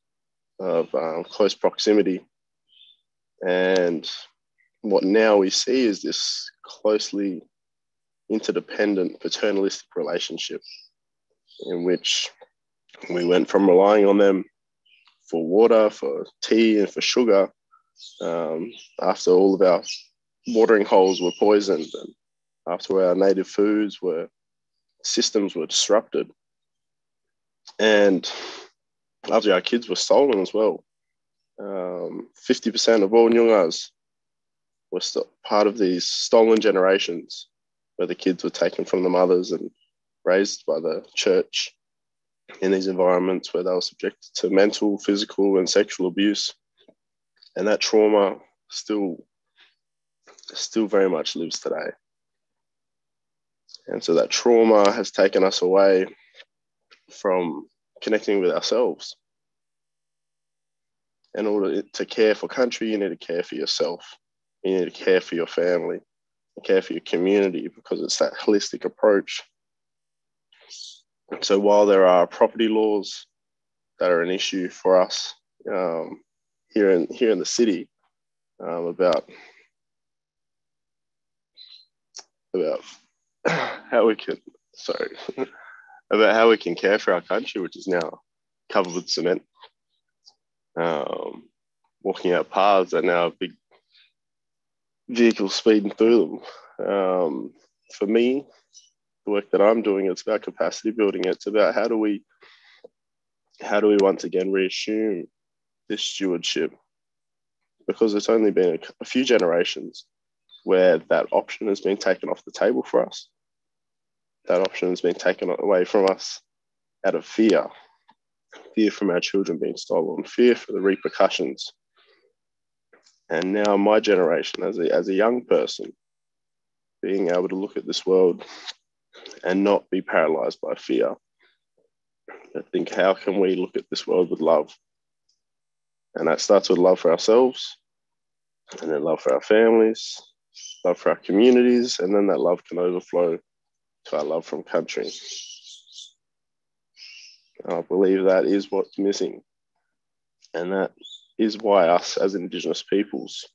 of close proximity, and what now we see is this closely interdependent paternalistic relationship in which we went from relying on them for water, for tea, and for sugar, after all of our watering holes were poisoned and after our native foods systems were disrupted, and after our kids were stolen as well. 50% of all Nyungas were part of these stolen generations where the kids were taken from the mothers and raised by the church in these environments where they were subjected to mental, physical, and sexual abuse. And that trauma still very much lives today. And so that trauma has taken us away from connecting with ourselves. In order to care for country, you need to care for yourself. You need to care for your family, care for your community, because it's that holistic approach. So while there are property laws that are an issue for us here in the city about how we can about how we can care for our country, which is now covered with cement. Walking out paths are now big vehicles speeding through them. For me, the work that I'm doing, it's about capacity building. It's about how do we once again reassume this stewardship, because it's only been a few generations where that option has been taken off the table for us. That option has been taken away from us out of fear from our children being stolen, fear for the repercussions. And now my generation, as a young person, being able to look at this world and not be paralyzed by fear. I think, how can we look at this world with love? And that starts with love for ourselves, and then love for our families, love for our communities, and then that love can overflow to our love from country. I believe that is what's missing. And that is why us as Indigenous peoples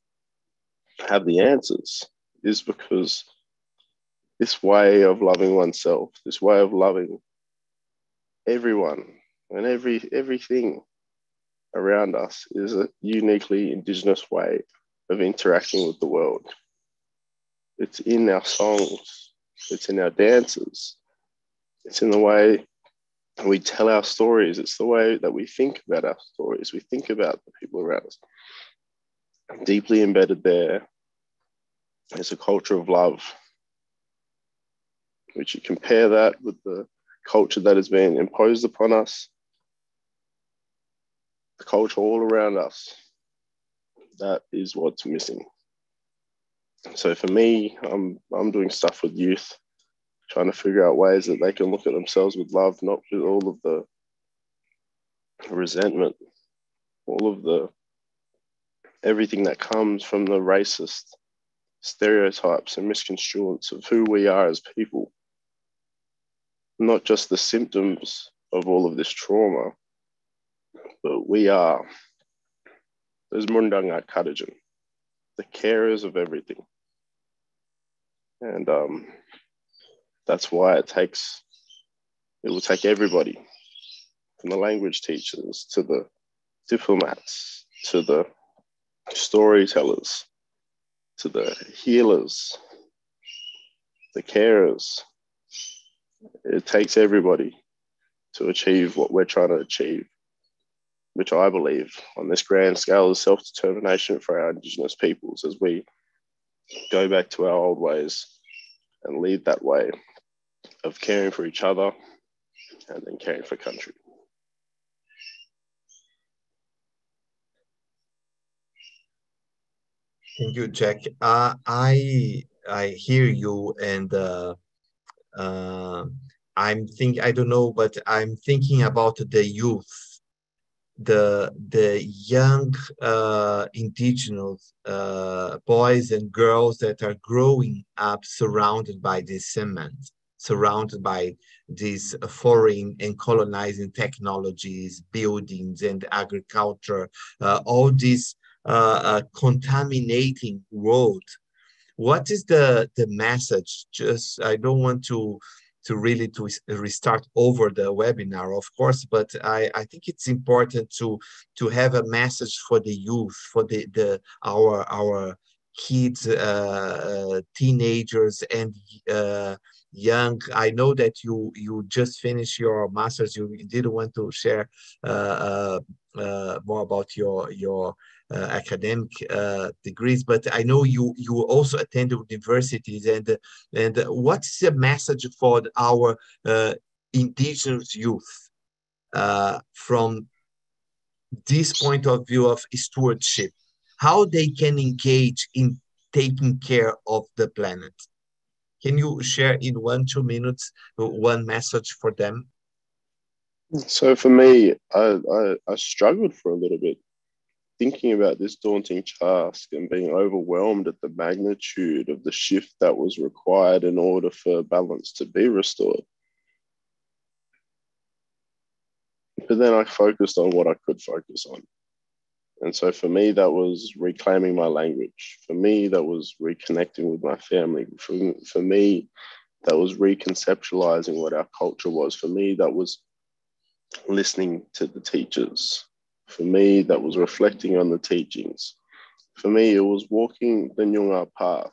have the answers, is because this way of loving oneself, this way of loving everyone and everything around us is a uniquely Indigenous way of interacting with the world. It's in our songs, it's in our dances, it's in the way we tell our stories, it's the way that we think about our stories, we think about the people around us. Deeply embedded there is a culture of love. We should compare that with the culture that has been imposed upon us, the culture all around us. That is what's missing. So for me, I'm doing stuff with youth, trying to figure out ways that they can look at themselves with love, not with all of the resentment, all of the everything that comes from the racist stereotypes and misconstruence of who we are as people. Not just the symptoms of all of this trauma, but we are those Mundanga Kadajan, the carers of everything. And that's why it will take everybody, from the language teachers to the diplomats, to the storytellers, to the healers, the carers. It takes everybody to achieve what we're trying to achieve, which I believe on this grand scale is self-determination for our Indigenous peoples as we go back to our old ways and lead that way of caring for each other and then caring for country. Thank you, Jack. I hear you, and I don't know, but I'm thinking about the youth, the young Indigenous boys and girls that are growing up surrounded by this cement, surrounded by these foreign and colonizing technologies, buildings and agriculture, all this contaminating world. What is the message? Just, I don't want to really to restart over the webinar, of course, but I think it's important to have a message for the youth, for our kids, teenagers, and young. I know that you just finished your master's. You didn't want to share more about your academic degrees, but I know you also attended universities, and what's the message for our Indigenous youth from this point of view of stewardship, how they can engage in taking care of the planet? Can you share in 1-2 minutes one message for them? So for me, I struggled for a little bit thinking about this daunting task and being overwhelmed at the magnitude of the shift that was required in order for balance to be restored. But then I focused on what I could focus on. And so for me, that was reclaiming my language. For me, that was reconnecting with my family. For me, that was reconceptualizing what our culture was. For me, that was listening to the teachers. For me, that was reflecting on the teachings. For me, it was walking the Nyunga path.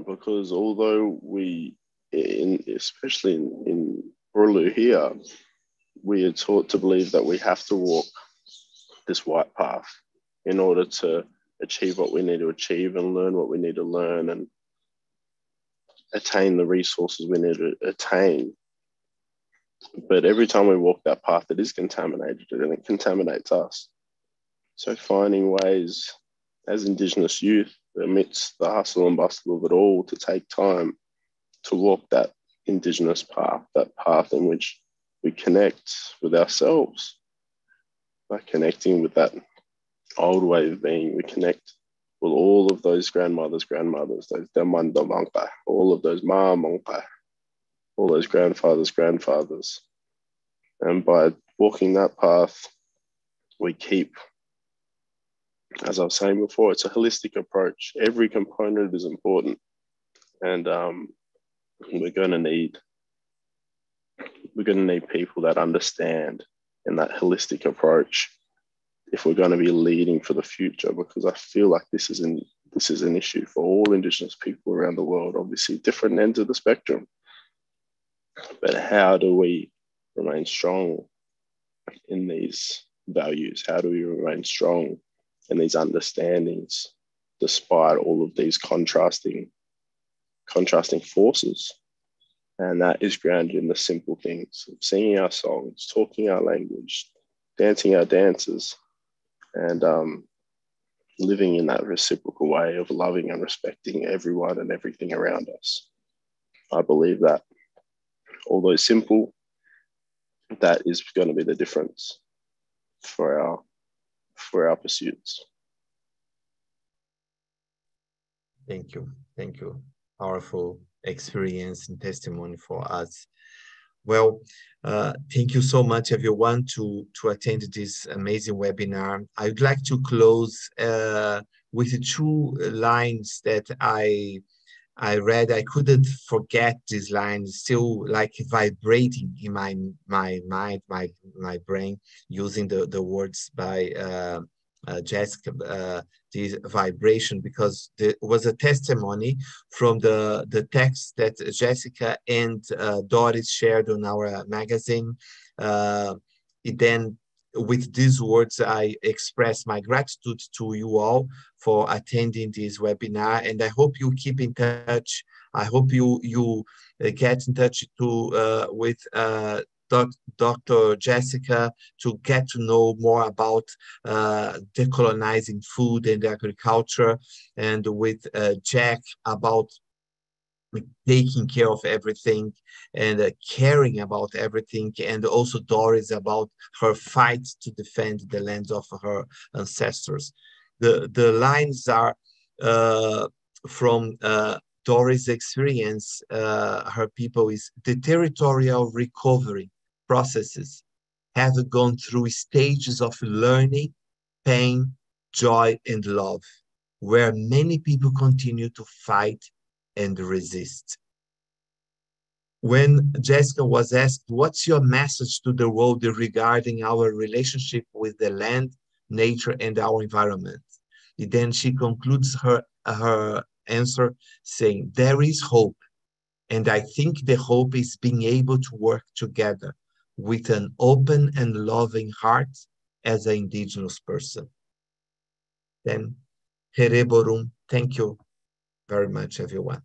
Because although we, especially in Burulu here, we are taught to believe that we have to walk this white path in order to achieve what we need to achieve and learn what we need to learn and attain the resources we need to attain. But every time we walk that path, it is contaminated and it contaminates us. So finding ways as Indigenous youth amidst the hustle and bustle of it all to take time to walk that Indigenous path, that path in which we connect with ourselves. By connecting with that old way of being, we connect with all of those grandmothers, those demanda mangpa, all of those ma mangpa, all those grandfathers. And by walking that path, we keep, as I was saying before, it's a holistic approach. Every component is important. And we're going to need people that understand in that holistic approach if we're going to be leading for the future, because I feel like this is an issue for all Indigenous people around the world, obviously different ends of the spectrum. But how do we remain strong in these values? How do we remain strong in these understandings despite all of these contrasting forces? And that is grounded in the simple things of singing our songs, talking our language, dancing our dances, and living in that reciprocal way of loving and respecting everyone and everything around us. I believe that although simple, that is going to be the difference for our pursuits. Thank you. Powerful experience and testimony for us. Well, thank you so much, everyone, to attend this amazing webinar. I would like to close with 2 lines that I read. I couldn't forget these lines, still like vibrating in my mind, my brain, using the words by Jessica, this vibration, because there was a testimony from the text that Jessica and Doris shared on our magazine. Then with these words, I express my gratitude to you all for attending this webinar, and I hope you keep in touch. I hope you get in touch with Dr. Jessica to get to know more about decolonizing food and agriculture, and with Jack about taking care of everything and caring about everything, and also Doris about her fight to defend the lands of her ancestors. The lines are from Doris' experience. Her people is the territorial recovery processes have gone through stages of learning, pain, joy, and love, where many people continue to fight and resist. When Jessica was asked, what's your message to the world regarding our relationship with the land, nature, and our environment? Then she concludes her answer saying, there is hope. And I think the hope is being able to work together with an open and loving heart as an Indigenous person. Then, Hereborum, thank you very much, everyone.